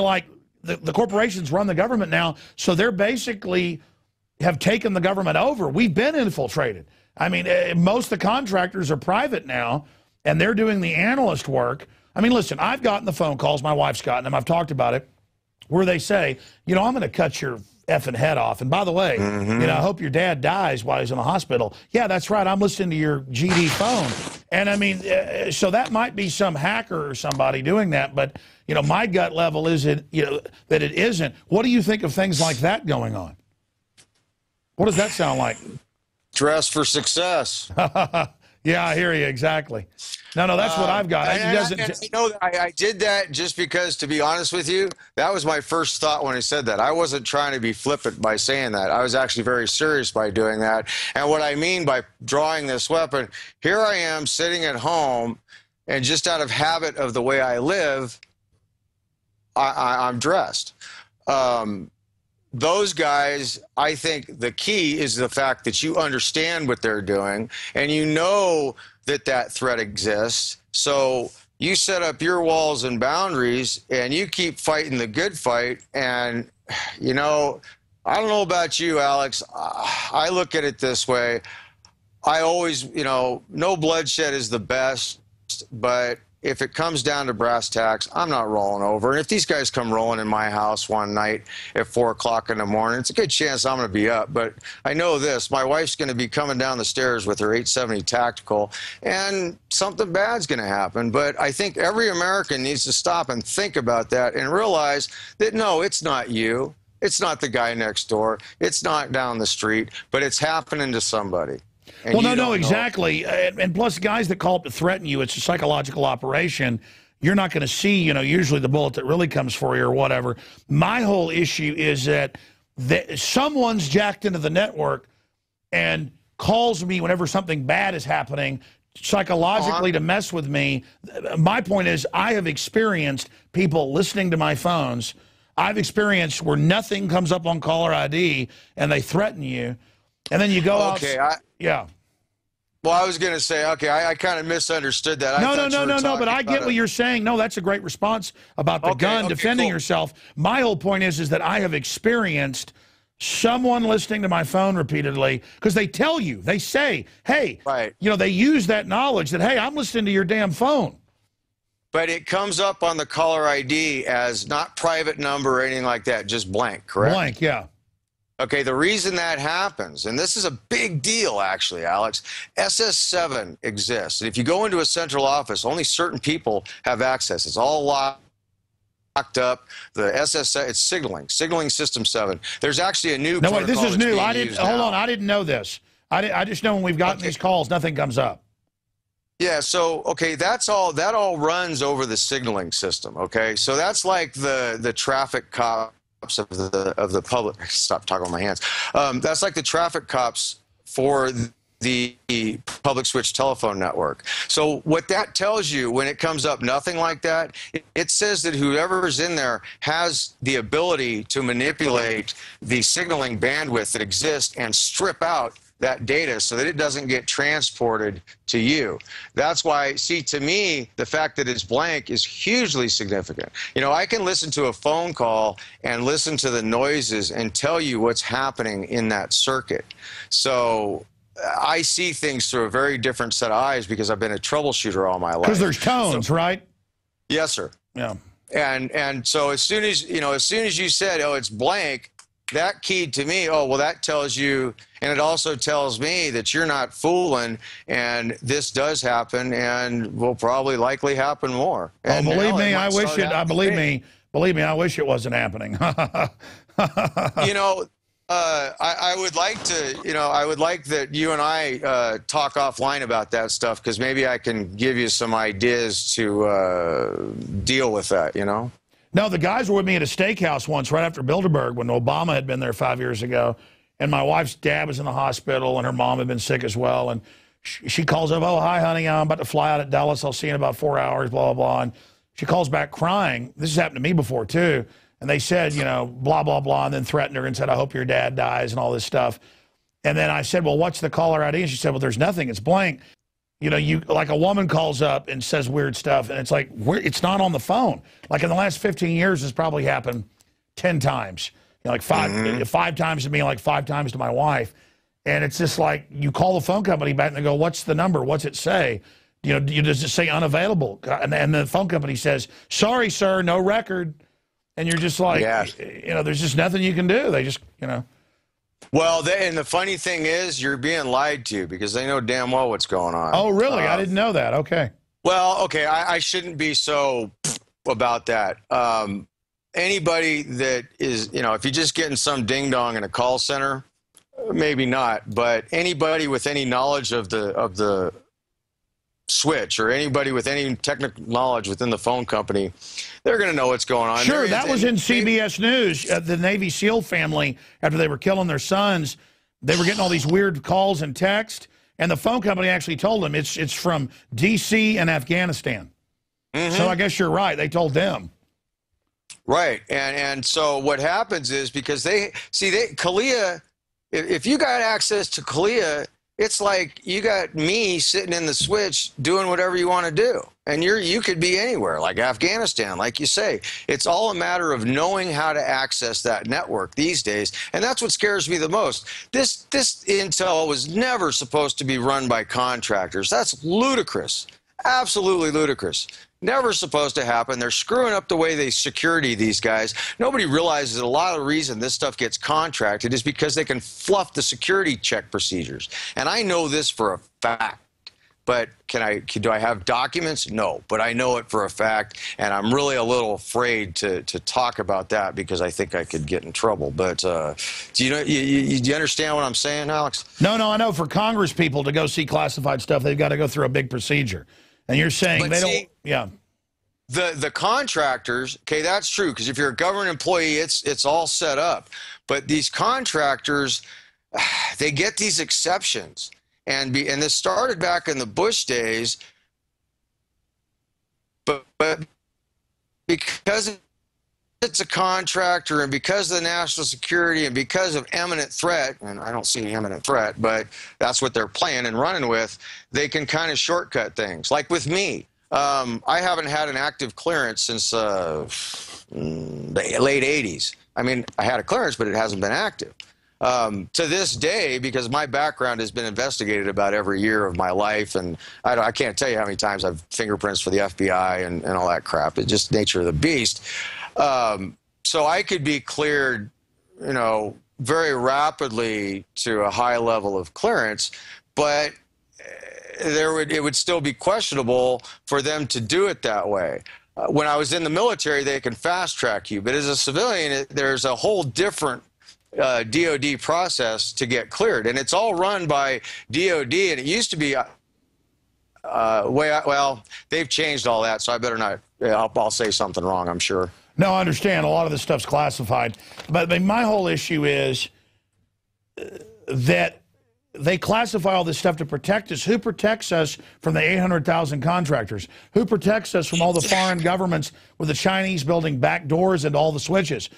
[SPEAKER 3] the corporations run the government now, so they're basically have taken the government over. We've been infiltrated. I mean, most of the contractors are private now, and they're doing the analyst work. I mean, listen, I've gotten the phone calls, my wife's gotten them, I've talked about it, where they say, I'm going to cut your effing head off. And by the way, I hope your dad dies while he's in the hospital. Yeah, that's right. I'm listening to your GD phone. And I mean, so that might be some hacker or somebody doing that. But, my gut level is that it isn't. What do you think of things like that going on? What does that sound like?
[SPEAKER 2] Dress for success.
[SPEAKER 3] Yeah, I hear you. Exactly. No, that's what I've got.
[SPEAKER 2] I did that just because, to be honest with you, that was my first thought when I said that. I wasn't trying to be flippant by saying that. I was actually very serious by doing that. And what I mean by drawing this weapon, here I am sitting at home, and just out of habit of the way I live, I'm dressed. Those guys, I think the key is the fact that you understand what they're doing, and you know that threat exists. So you set up your walls and boundaries, and you keep fighting the good fight. And, I don't know about you, Alex. I look at it this way. I always, no bloodshed is the best, but if it comes down to brass tacks, I'm not rolling over. And if these guys come rolling in my house one night at 4 o'clock in the morning, it's a good chance I'm going to be up. But I know this, my wife's going to be coming down the stairs with her 870 tactical, and something bad's going to happen. But I think every American needs to stop and think about that and realize that, no, it's not you. It's not the guy next door. It's not down the street, but it's happening to somebody.
[SPEAKER 3] Well, no, exactly. And plus, guys that call up to threaten you, it's a psychological operation. You're not going to see, usually the bullet that really comes for you or whatever. My whole issue is that someone's jacked into the network and calls me whenever something bad is happening psychologically to mess with me. My point is, I have experienced people listening to my phones. I've experienced where nothing comes up on caller ID and they threaten you. And then you go out. Yeah.
[SPEAKER 2] Well, I was going to say, okay, I kind of misunderstood that.
[SPEAKER 3] No, but I get what you're saying. No, that's a great response about the gun, defending yourself. My whole point is that I have experienced someone listening to my phone repeatedly, because they tell you, they say, hey, they use that knowledge that, hey, I'm listening to your damn phone.
[SPEAKER 2] But it comes up on the caller ID as not private number or anything like that, just blank, correct?
[SPEAKER 3] Blank, yeah.
[SPEAKER 2] Okay, the reason that happens, and this is a big deal actually, Alex, SS7 exists. And if you go into a central office, only certain people have access. It's all locked up. The SS7, it's signaling system 7. There's actually a new
[SPEAKER 3] protocol. No, wait, this is new. Hold on, I didn't know this. I just know when we've gotten these calls, nothing comes up.
[SPEAKER 2] Yeah, so, okay, that all runs over the signaling system, okay? So that's like the traffic cop of the public. Stop talking with my hands. That's like the traffic cops for the public switch telephone network. So what that tells you when it comes up nothing like that, it says that whoever's in there has the ability to manipulate the signaling bandwidth that exists and strip out that data so that it doesn't get transported to you. That's why, see, to me, the fact that it's blank is hugely significant. I can listen to a phone call and listen to the noises and tell you what's happening in that circuit. So I see things through a very different set of eyes because I've been a troubleshooter all my life.
[SPEAKER 3] Because there's tones, right?
[SPEAKER 2] Yes, sir.
[SPEAKER 3] Yeah.
[SPEAKER 2] And so as soon as you said, oh, it's blank, that keyed to me, oh, well, that tells you, and it also tells me that you're not fooling, and this does happen, and will probably likely happen more. And
[SPEAKER 3] believe
[SPEAKER 2] hell,
[SPEAKER 3] me,
[SPEAKER 2] might
[SPEAKER 3] I wish
[SPEAKER 2] start
[SPEAKER 3] it.
[SPEAKER 2] happening.
[SPEAKER 3] Believe me, I wish it wasn't happening.
[SPEAKER 2] You know, I would like to, I would like that you and I talk offline about that stuff, because maybe I can give you some ideas to deal with that,
[SPEAKER 3] No, the guys were with me at a steakhouse once right after Bilderberg when Obama had been there 5 years ago. And my wife's dad was in the hospital and her mom had been sick as well. And she calls up, oh, hi, honey, I'm about to fly out at Dallas. I'll see you in about 4 hours, blah, blah, blah. And she calls back crying. This has happened to me before, too. And they said, blah, blah, blah, and then threatened her and said, I hope your dad dies and all this stuff. And then I said, well, what's the caller ID? And she said, well, there's nothing. It's blank. Like a woman calls up and says weird stuff, and it's like, it's not on the phone. Like in the last 15 years, it's probably happened 10 times. Like five times to me, like 5 times to my wife. And it's just like, you call the phone company back and they go, what's the number? What's it say? Does it say unavailable? And the phone company says, sorry, sir, no record. And you're just like, there's just nothing you can do. They just,
[SPEAKER 2] Well, and the funny thing is, you're being lied to, because they know damn well what's going on.
[SPEAKER 3] Oh, really? I didn't know that. Okay.
[SPEAKER 2] Well, okay, I shouldn't be so about that. Anybody that is, if you're just getting some ding-dong in a call center, maybe not. But anybody with any knowledge of the switch, or anybody with any technical knowledge within the phone company, they're going to know what's going on.
[SPEAKER 3] Sure, that was in CBS News. The Navy SEAL family, after they were killing their sons, they were getting all these weird calls and text, and the phone company actually told them it's from D.C. and Afghanistan. So I guess you're right. They told them.
[SPEAKER 2] Right, and so what happens is, because Kalia, if you got access to Kalia, it's like you got me sitting in the switch doing whatever you want to do. And you could be anywhere, like Afghanistan, like you say. It's all a matter of knowing how to access that network these days. And that's what scares me the most. This intel was never supposed to be run by contractors. That's ludicrous. Absolutely ludicrous. Never supposed to happen. They're screwing up the way they security these guys. Nobody realizes that a lot of the reason this stuff gets contracted is because they can fluff the security check procedures. And I know this for a fact. But do I have documents? No, but I know it for a fact, and I'm really a little afraid to talk about that, because I think I could get in trouble. But do you understand what I'm saying, Alex?
[SPEAKER 3] No, I know. For Congress people to go see classified stuff, they've got to go through a big procedure. And you're saying don't.
[SPEAKER 2] The contractors, okay, that's true, because if you're a government employee, it's all set up. But these contractors, they get these exceptions. And this started back in the Bush days, but because it's a contractor, and because of the national security, and because of imminent threat, and I don't see any imminent threat, but that's what they're playing and running with, they can kind of shortcut things. Like with me, I haven't had an active clearance since the late 80s. I mean, I had a clearance, but it hasn't been active. To this day, because my background has been investigated about every year of my life, and I can't tell you how many times I've fingerprints for the FBI and all that crap. It's just nature of the beast. So I could be cleared, very rapidly to a high level of clearance, but it would still be questionable for them to do it that way. When I was in the military, they can fast track you, but as a civilian, there's a whole different DOD process to get cleared, and it's all run by DOD. And it used to be well, they've changed all that, so I better not. I'll say something wrong, I'm sure.
[SPEAKER 3] No, I understand. A lot of this stuff's classified, but my whole issue is that they classify all this stuff to protect us. Who protects us from the 800,000 contractors? Who protects us from all the foreign governments with the Chinese building back doors and all the switches?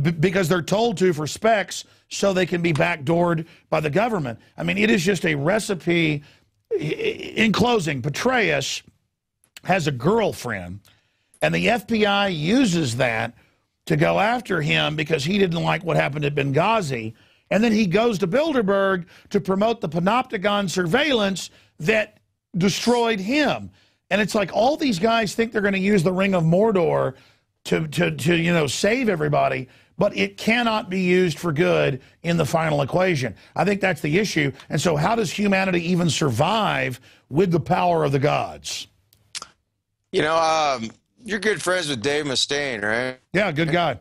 [SPEAKER 3] Because they're told to for specs, so they can be backdoored by the government. I mean, it is just a recipe. In closing, Petraeus has a girlfriend, and the FBI uses that to go after him because he didn't like what happened at Benghazi. And then he goes to Bilderberg to promote the Panopticon surveillance that destroyed him. And it's like all these guys think they're going to use the Ring of Mordor to save everybody, but it cannot be used for good in the final equation. I think that's the issue. And so how does humanity even survive with the power of the gods?
[SPEAKER 2] You know, you're good friends with Dave Mustaine, right?
[SPEAKER 3] Yeah, good guy.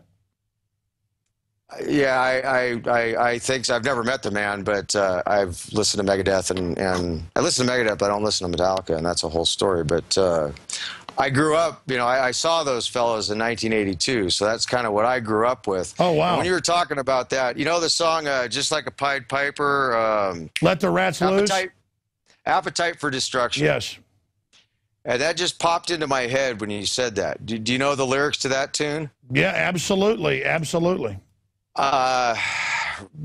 [SPEAKER 2] Yeah, I think so. I've never met the man, but I've listened to Megadeth, and I listen to Megadeth, but I don't listen to Metallica, and that's a whole story. But I grew up, you know, I saw those fellows in 1982, so that's kind of what I grew up with.
[SPEAKER 3] Oh, wow.
[SPEAKER 2] And when you were talking about that, you know the song Just Like a Pied Piper?
[SPEAKER 3] Let the Rats Loose?
[SPEAKER 2] Appetite for Destruction.
[SPEAKER 3] Yes.
[SPEAKER 2] And that just popped into my head when you said that. Do you know the lyrics to that tune?
[SPEAKER 3] Yeah, absolutely, absolutely.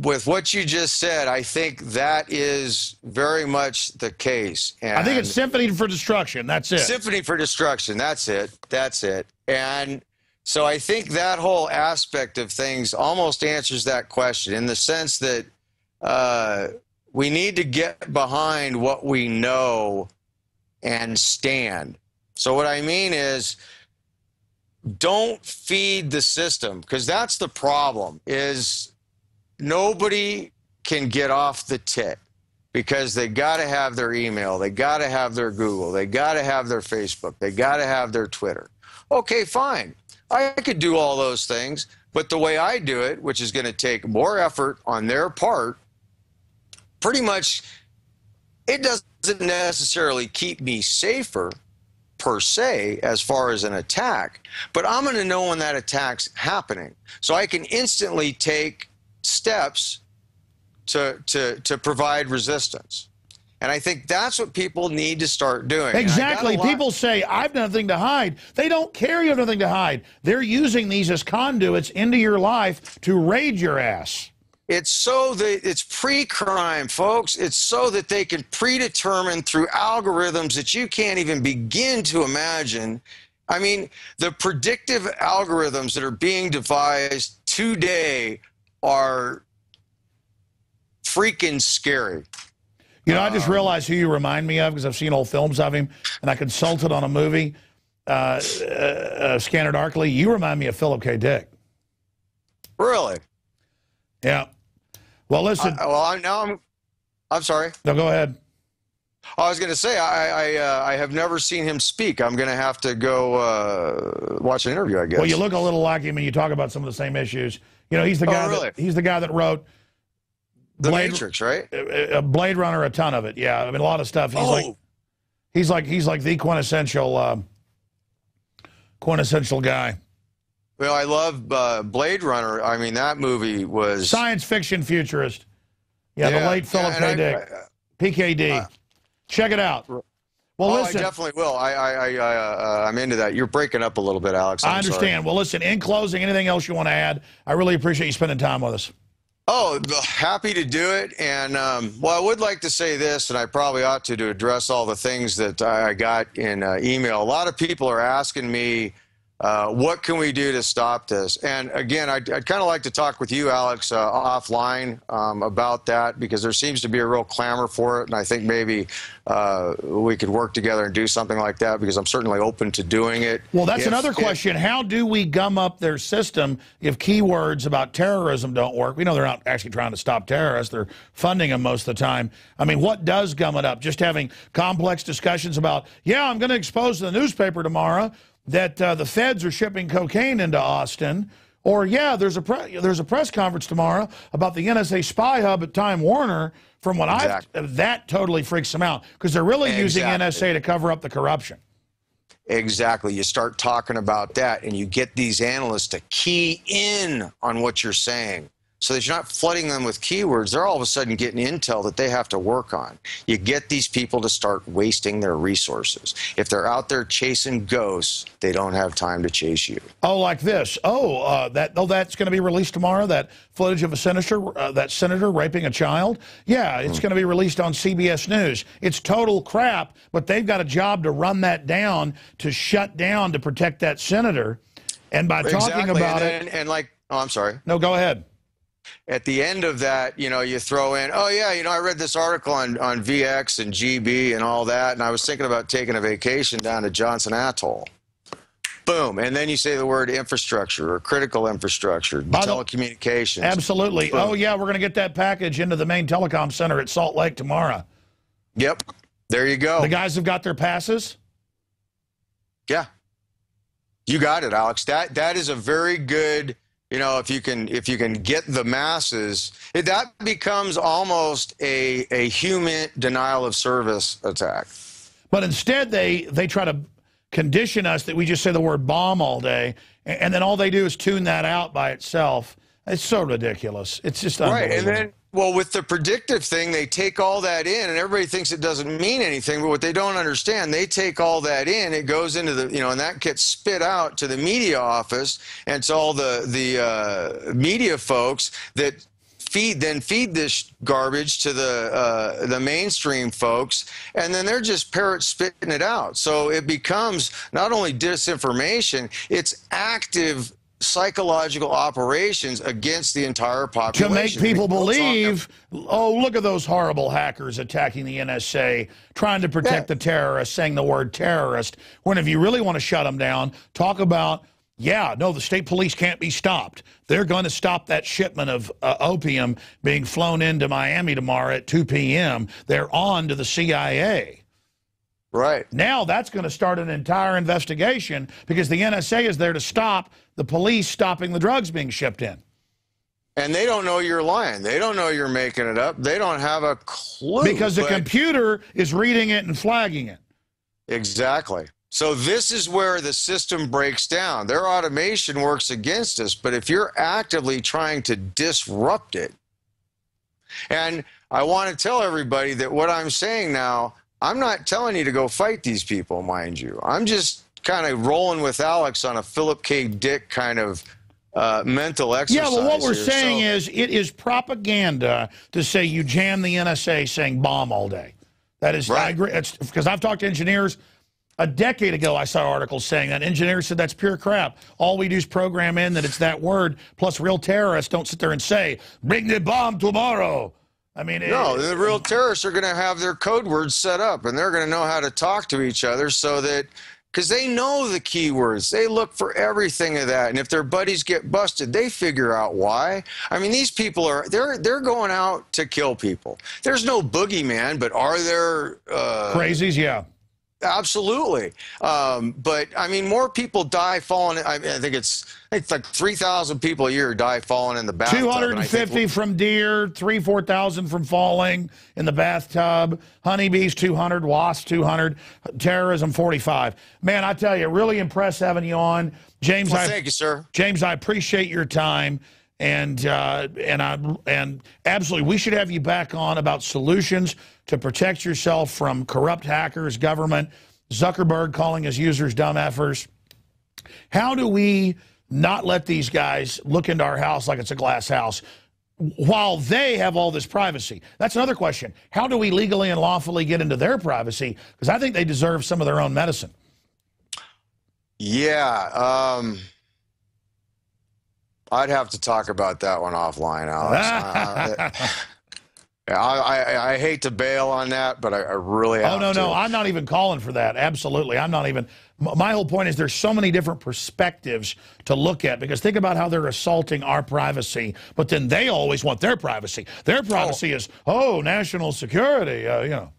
[SPEAKER 2] With what you just said, I think that is very much the case. And
[SPEAKER 3] I think it's Symphony for Destruction. That's it.
[SPEAKER 2] Symphony for Destruction. That's it. That's it. And so I think that whole aspect of things almost answers that question in the sense that we need to get behind what we know and stand. So what I mean is, don't feed the system, because that's the problem, is nobody can get off the tit because they got to have their email, they got to have their Google, they got to have their Facebook, they got to have their Twitter. Okay, fine. I could do all those things, but the way I do it, which is going to take more effort on their part, pretty much it doesn't necessarily keep me safer per se, as far as an attack, but I'm going to know when that attack's happening, so I can instantly take steps to provide resistance. And I think that's what people need to start doing.
[SPEAKER 3] Exactly. People say, I've nothing to hide. They don't care you have nothing to hide. They're using these as conduits into your life to raid your ass.
[SPEAKER 2] It's so that it's pre-crime, folks. It's so that they can predetermine through algorithms that you can't even begin to imagine. I mean, the predictive algorithms that are being devised today are freaking scary.
[SPEAKER 3] You know, I just realized who you remind me of because I've seen old films of him, and I consulted on a movie, Scanner Darkly. You remind me of Philip K. Dick.
[SPEAKER 2] Really?
[SPEAKER 3] Yeah. Well, listen.
[SPEAKER 2] I'm sorry.
[SPEAKER 3] No, go ahead.
[SPEAKER 2] I was going to say I have never seen him speak. I'm going to have to go watch an interview, I guess.
[SPEAKER 3] Well, you look a little like him, and you talk about some of the same issues. You know, he's the guy.
[SPEAKER 2] Really?
[SPEAKER 3] He's the guy that wrote
[SPEAKER 2] The Matrix, right?
[SPEAKER 3] Blade Runner, a ton of it. Yeah, I mean, a lot of stuff. He's like the quintessential guy.
[SPEAKER 2] Well, I love Blade Runner. I mean, that movie was
[SPEAKER 3] science fiction futurist. Yeah, the late Philip K. Dick, PKD. Check it out. Well, listen.
[SPEAKER 2] I definitely will. I'm into that. You're breaking up a little bit, Alex.
[SPEAKER 3] I understand. Sorry. Well, listen. In closing, anything else you want to add? I really appreciate you spending time with us.
[SPEAKER 2] Oh, happy to do it. And, well, I would like to say this, and I probably ought to address all the things that I got in email. A lot of people are asking me, what can we do to stop this? And again, I'd kind of like to talk with you, Alex, offline about that, because there seems to be a real clamor for it. And I think maybe we could work together and do something like that, because I'm certainly open to doing it.
[SPEAKER 3] Well, that's another question. How do we gum up their system if keywords about terrorism don't work? We know they're not actually trying to stop terrorists. They're funding them most of the time. I mean, what does gum it up? Just having complex discussions about, yeah, I'm going to expose to the newspaper tomorrow that the feds are shipping cocaine into Austin, or yeah, there's a press conference tomorrow about the NSA spy hub at Time Warner. From what that totally freaks them out, because they're really using NSA to cover up the corruption.
[SPEAKER 2] Exactly. You start talking about that, and you get these analysts to key in on what you're saying, so that you're not flooding them with keywords. They're all of a sudden getting intel that they have to work on. You get these people to start wasting their resources. If they're out there chasing ghosts, they don't have time to chase you.
[SPEAKER 3] Oh, like this. That's going to be released tomorrow, that footage of a senator raping a child? Yeah, it's going to be released on CBS News. It's total crap, but they've got a job to run that down, to shut down, to protect that senator. And by talking about it...
[SPEAKER 2] And like, oh, I'm sorry.
[SPEAKER 3] No, go ahead.
[SPEAKER 2] At the end of that, you know, you throw in, oh, yeah, you know, I read this article on VX and GB and all that, and I was thinking about taking a vacation down to Johnson Atoll. boom. And then you say the word infrastructure or critical infrastructure, telecommunications.
[SPEAKER 3] Absolutely.
[SPEAKER 2] Boom.
[SPEAKER 3] Oh, yeah, we're going to get that package into the main telecom center at Salt Lake tomorrow.
[SPEAKER 2] Yep. There you go.
[SPEAKER 3] The guys have got their passes?
[SPEAKER 2] Yeah. You got it, Alex. That is a very good, you know, if you can get the masses, that becomes almost a human denial of service attack. But
[SPEAKER 3] instead they try to condition us that we just say the word bomb all day, and then all they do is tune that out by itself. It's so ridiculous. It's just unbelievable.
[SPEAKER 2] Right, and then, well, with the predictive thing, they take all that in, and everybody thinks it doesn't mean anything, but what they don't understand, they take all that in, it goes into the, you know, and that gets spit out to the media office, and it's all the media folks that feed this garbage to the mainstream folks, and then they're just parrot spitting it out. So it becomes not only disinformation, it's active psychological operations against the entire population.
[SPEAKER 3] To make people believe, oh, look at those horrible hackers attacking the NSA, trying to protect the terrorists, saying the word terrorist, when if you really want to shut them down, talk about, yeah, no, the state police can't be stopped. They're going to stop that shipment of opium being flown into Miami tomorrow at 2 p.m. They're on to the CIA.
[SPEAKER 2] Right.
[SPEAKER 3] Now that's going to start an entire investigation because the NSA is there to stop the police stopping the drugs being shipped in.
[SPEAKER 2] And they don't know you're lying. They don't know you're making it up. They don't have a clue.
[SPEAKER 3] Because the computer is reading it and flagging it.
[SPEAKER 2] Exactly. So this is where the system breaks down. Their automation works against us, but if you're actively trying to disrupt it, and I want to tell everybody that what I'm saying now, I'm not telling you to go fight these people, mind you. I'm just kind of rolling with Alex on a Philip K. Dick kind of mental exercise.
[SPEAKER 3] Yeah, well, what we're saying is it is propaganda to say you jam the NSA saying bomb all day. That is, right. I agree. It's because I've talked to engineers. A decade ago, I saw articles saying that. Engineers said that's pure crap. All we do is program in that it's that word, plus real terrorists don't sit there and say, bring the bomb tomorrow. I mean,
[SPEAKER 2] no, the real terrorists are going to have their code words set up, and they're going to know how to talk to each other so that, because they know the keywords. They look for everything of that, and if their buddies get busted, they figure out why. I mean, these people are, they're going out to kill people. There's no boogeyman, but are there...
[SPEAKER 3] crazies, yeah.
[SPEAKER 2] Absolutely. But, I mean, more people die falling. I think it's like 3,000 people a year die falling in the bathtub.
[SPEAKER 3] 250 from deer, 4,000 from falling in the bathtub. Honeybees, 200. Wasps, 200. Terrorism, 45. Man, I tell you, really impressed having you on. James,
[SPEAKER 2] well, thank you, sir.
[SPEAKER 3] James, I appreciate your time. And absolutely, we should have you back on about solutions to protect yourself from corrupt hackers, government, Zuckerberg calling his users dumb effers. How do we not let these guys look into our house like it's a glass house while they have all this privacy? That's another question. How do we legally and lawfully get into their privacy? Because I think they deserve some of their own medicine.
[SPEAKER 2] Yeah. I'd have to talk about that one offline, Alex. I hate to bail on that, but I really have to.
[SPEAKER 3] Oh, no, I'm not even calling for that. Absolutely. I'm not even. My whole point is there's so many different perspectives to look at, because think about how they're assaulting our privacy, but then they always want their privacy. Their privacy is, oh, national security, you know.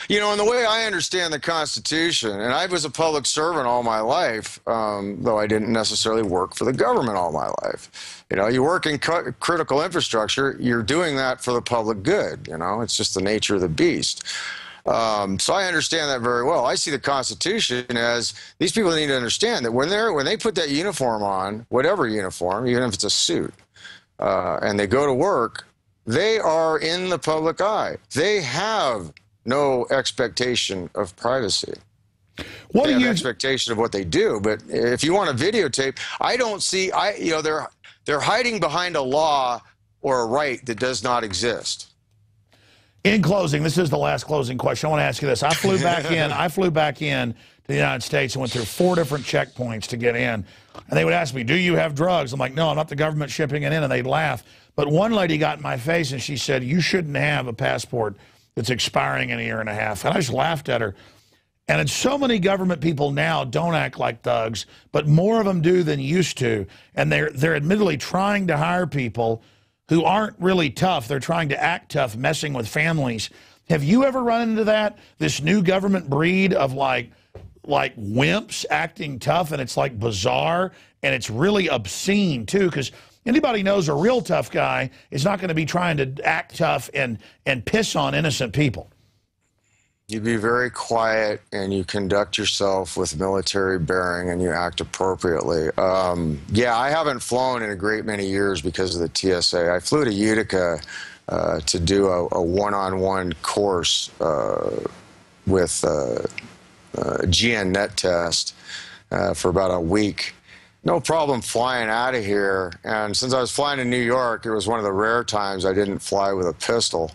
[SPEAKER 2] You know, and the way I understand the Constitution, and I was a public servant all my life, though I didn't necessarily work for the government all my life. You know, you work in critical infrastructure, you're doing that for the public good. You know, it's just the nature of the beast. So I understand that very well. I see the Constitution as these people need to understand that when they put that uniform on, whatever uniform, even if it's a suit, and they go to work, they are in the public eye. They have no expectation of privacy.
[SPEAKER 3] What
[SPEAKER 2] they
[SPEAKER 3] do
[SPEAKER 2] have expectation of what they do, but if you want a videotape, I don't see. You know, they're hiding behind a law or a right that does not exist.
[SPEAKER 3] In closing, this is the last closing question. I want to ask you this. I flew back in. I flew back in to the United States and went through 4 different checkpoints to get in. And they would ask me, "Do you have drugs?" I'm like, "No, I'm not the government shipping it in." And they'd laugh. But one lady got in my face and she said, "You shouldn't have a passport that's expiring in a year and a half." And I just laughed at her. And it's so many government people now don't act like thugs, but more of them do than used to. And they're admittedly trying to hire people who aren't really tough. They're trying to act tough, messing with families. Have you ever run into that? This new government breed of like wimps acting tough, and it's like bizarre, and it's really obscene too, because anybody knows a real tough guy is not going to be trying to act tough and piss on innocent people.
[SPEAKER 2] You be very quiet and you conduct yourself with military bearing and you act appropriately. Yeah, I haven't flown in a great many years because of the TSA. I flew to Utica to do a one-on-one course with a GNet test for about a week. No problem flying out of here. And since I was flying to New York, it was one of the rare times I didn't fly with a pistol.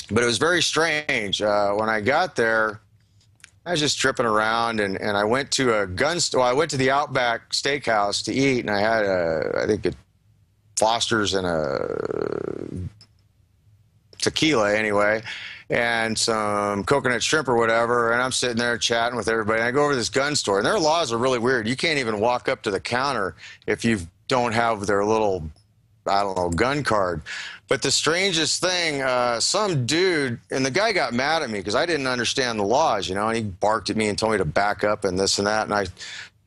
[SPEAKER 2] But it was very strange. When I got there, I was just tripping around, and I went to a gun store. I went to the Outback Steakhouse to eat, and I had I think a Foster's and a tequila anyway, and some coconut shrimp or whatever, and I'm sitting there chatting with everybody. And I go over to this gun store, and their laws are really weird. You can't even walk up to the counter if you don't have their little, I don't know, gun card. But the strangest thing, some dude, and the guy got mad at me because I didn't understand the laws, you know, and he barked at me and told me to back up and this and that, and I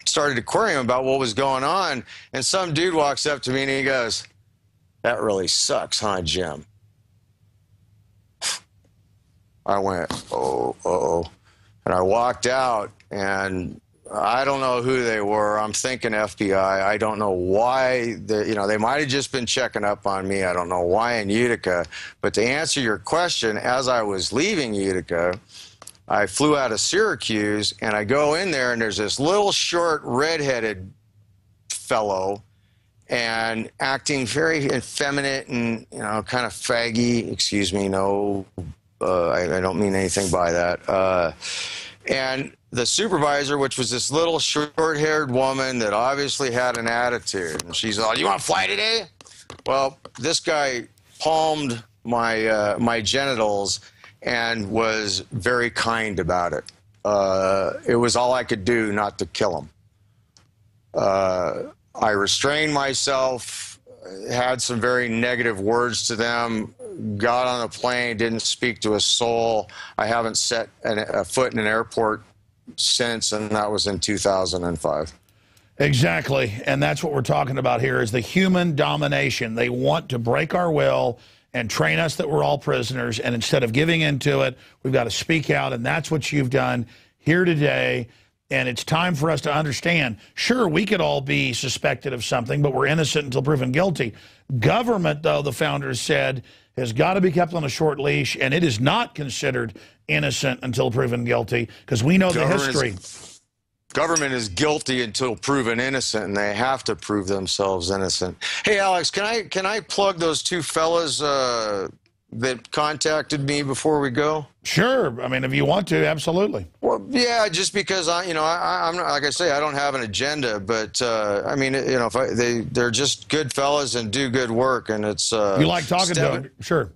[SPEAKER 2] started to query him about what was going on, and some dude walks up to me and he goes, "That really sucks, huh, Jim?" I went, oh, and I walked out, and I don't know who they were. I'm thinking FBI. I don't know why. They might have just been checking up on me. I don't know why in Utica. But to answer your question, as I was leaving Utica, I flew out of Syracuse, and I go in there, and there's this little short redheaded fellow, and acting very effeminate and kind of faggy. Excuse me, no, I don't mean anything by that. And the supervisor, which was this little short-haired woman that obviously had an attitude, and she's like, "You want to fly today?" Well, this guy palmed my genitals and was very kind about it. It was all I could do not to kill him. I restrained myself, had some very negative words to them, got on a plane, didn't speak to a soul. I haven't set a foot in an airport since, and that was in 2005.
[SPEAKER 3] Exactly, and that's what we're talking about here is the human domination. They want to break our will and train us that we're all prisoners, and instead of giving into it, we've got to speak out, and that's what you've done here today. And it's time for us to understand, sure, we could all be suspected of something, but we're innocent until proven guilty. Government, though, the founders said, has got to be kept on a short leash, and it is not considered innocent until proven guilty, because we know the history.
[SPEAKER 2] Government is guilty until proven innocent, and they have to prove themselves innocent. Hey, Alex, can I plug those two fellas that contacted me before we go?
[SPEAKER 3] Sure. I mean, if you want to, absolutely.
[SPEAKER 2] Well, yeah, just because I'm not, like I say, I don't have an agenda, but I mean, if they're just good fellas and do good work, and it's
[SPEAKER 3] you like talking to them, sure.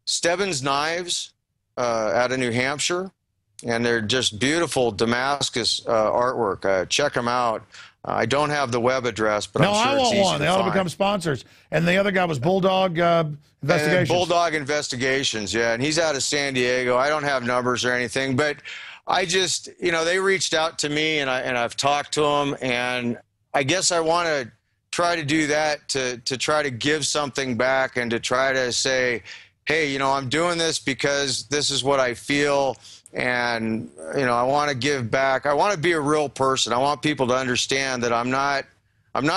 [SPEAKER 2] Stebbins Knives out of New Hampshire, and they're just beautiful Damascus artwork. Check them out. I don't have the web address, but I'm sure it's easy to find. No, I want one.
[SPEAKER 3] They ought to become sponsors. And the other guy was Bulldog Investigations.
[SPEAKER 2] Bulldog Investigations, yeah. And he's out of San Diego. I don't have numbers or anything, but I just, they reached out to me, and I've talked to them, and I guess I want to try to do that to try to give something back and to try to say, hey, I'm doing this because this is what I feel. And, I want to give back. I want to be a real person. I want people to understand that I'm not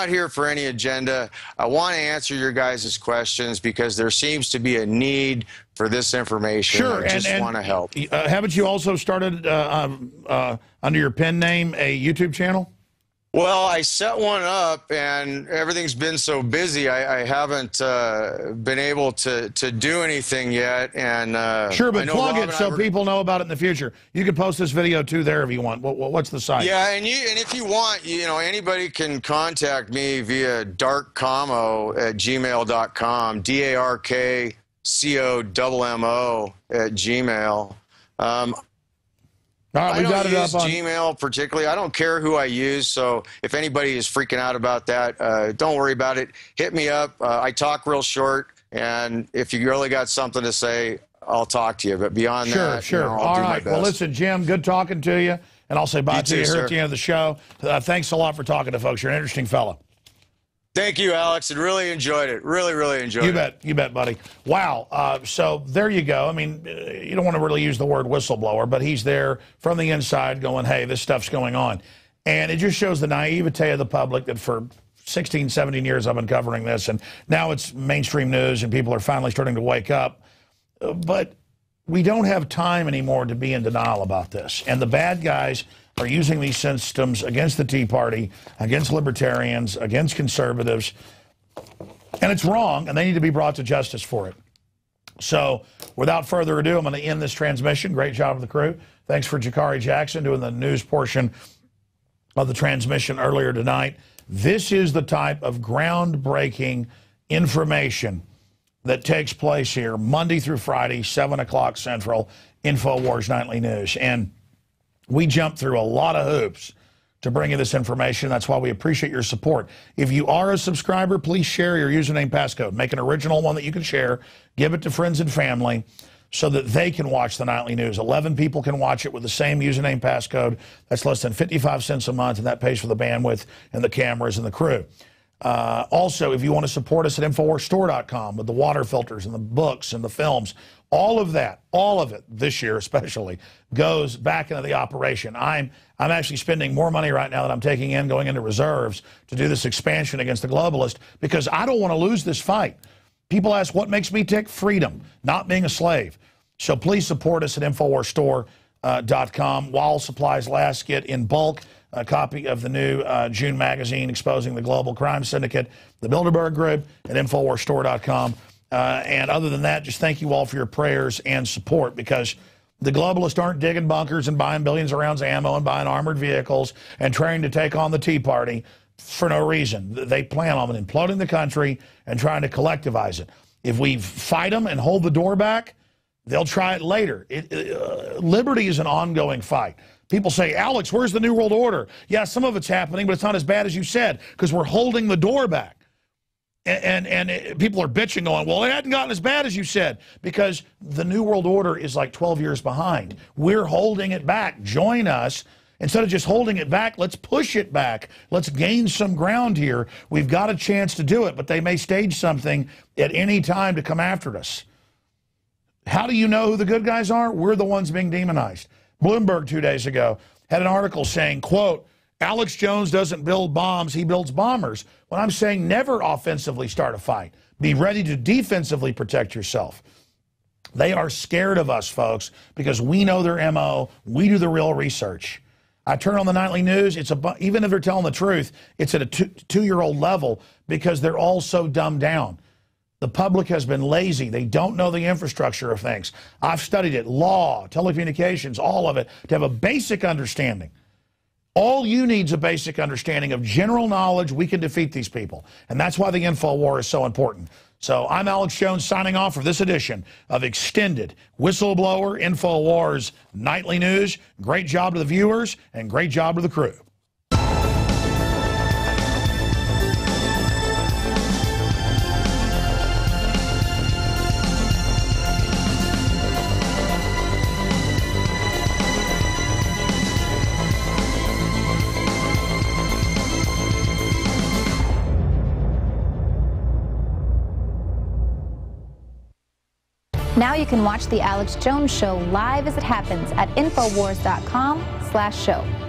[SPEAKER 2] here for any agenda. I want to answer your guys' questions because there seems to be a need for this information.
[SPEAKER 3] Sure,
[SPEAKER 2] I just want to help.
[SPEAKER 3] Haven't you also started under your pen name a YouTube channel?
[SPEAKER 2] Well, I set one up, and everything's been so busy, I haven't been able to do anything yet. And
[SPEAKER 3] sure, but plug it so people know about it in the future. You can post this video too there if you want. What's the site?
[SPEAKER 2] Yeah, and if you want, anybody can contact me via darkcomo@gmail.com, DARKCOMMO@gmail.
[SPEAKER 3] All right,
[SPEAKER 2] I
[SPEAKER 3] we
[SPEAKER 2] don't
[SPEAKER 3] got it
[SPEAKER 2] use
[SPEAKER 3] up on
[SPEAKER 2] Gmail particularly. I don't care who I use. So if anybody is freaking out about that, don't worry about it. Hit me up. I talk real short, and if you really got something to say, I'll talk to you. But beyond that,
[SPEAKER 3] Sure.
[SPEAKER 2] I'll
[SPEAKER 3] All
[SPEAKER 2] do my
[SPEAKER 3] right.
[SPEAKER 2] best.
[SPEAKER 3] Well, listen, Jim, good talking to you. And I'll say bye to
[SPEAKER 2] too,
[SPEAKER 3] you here
[SPEAKER 2] sir.
[SPEAKER 3] at the end of the show. Thanks a lot for talking to folks. You're an interesting fellow.
[SPEAKER 2] Thank you, Alex. I really enjoyed it. Really enjoyed it.
[SPEAKER 3] You bet, buddy. Wow. So there you go. I mean, you don't want to really use the word whistleblower, but he's there from the inside going, hey, this stuff's going on. And it just shows the naivete of the public that for 16, 17 years I've been covering this, and now it's mainstream news and people are finally starting to wake up. But we don't have time anymore to be in denial about this. And the bad guys are using these systems against the Tea Party, against libertarians, against conservatives. And it's wrong, and they need to be brought to justice for it. So without further ado, I'm going to end this transmission. Great job of the crew. Thanks for Jakari Jackson doing the news portion of the transmission earlier tonight. This is the type of groundbreaking information that takes place here Monday through Friday, 7 o'clock Central, InfoWars Nightly News. And we jumped through a lot of hoops to bring you this information. That's why we appreciate your support. If you are a subscriber, please share your username passcode. Make an original one that you can share. Give it to friends and family so that they can watch the Nightly News. 11 people can watch it with the same username passcode. That's less than 55 cents a month, and that pays for the bandwidth and the cameras and the crew. Also, if you want to support us at InfoWarsStore.com with the water filters and the books and the films, all of it, this year especially, goes back into the operation. I'm actually spending more money right now that I'm taking in, going into reserves to do this expansion against the globalist because I don't want to lose this fight. People ask, what makes me tick? Freedom, not being a slave. So please support us at InfoWarsStore.com. While supplies last, get in bulk a copy of the new June magazine exposing the global crime syndicate, the Bilderberg Group, at InfoWarsStore.com. And other than that, just thank you all for your prayers and support because the globalists aren't digging bunkers and buying billions of rounds of ammo and buying armored vehicles and trying to take on the Tea Party for no reason. They plan on imploding the country and trying to collectivize it. If we fight them and hold the door back, they'll try it later. Liberty is an ongoing fight. People say, Alex, where's the New World Order? Yeah, some of it's happening, but it's not as bad as you said because we're holding the door back. And people are bitching going, well, it hadn't gotten as bad as you said because the New World Order is like 12 years behind. We're holding it back. Join us. Instead of just holding it back, let's push it back. Let's gain some ground here. We've got a chance to do it, but they may stage something at any time to come after us. How do you know who the good guys are? We're the ones being demonized. Bloomberg 2 days ago had an article saying, quote, Alex Jones doesn't build bombs, he builds bombers. When I'm saying never offensively start a fight. Be ready to defensively protect yourself. They are scared of us, folks, because we know their MO. We do the real research. I turn on the Nightly News. Even if they're telling the truth, it's at a two-year-old level because they're all so dumbed down. The public has been lazy. They don't know the infrastructure of things. I've studied it, law, telecommunications, all of it, to have a basic understanding. All you need is a basic understanding of general knowledge. We can defeat these people. And that's why the info war is so important. So I'm Alex Jones signing off for this edition of Extended Whistleblower InfoWars Nightly News. Great job to the viewers and great job to the crew.
[SPEAKER 5] Now you can watch The Alex Jones Show live as it happens at Infowars.com/show.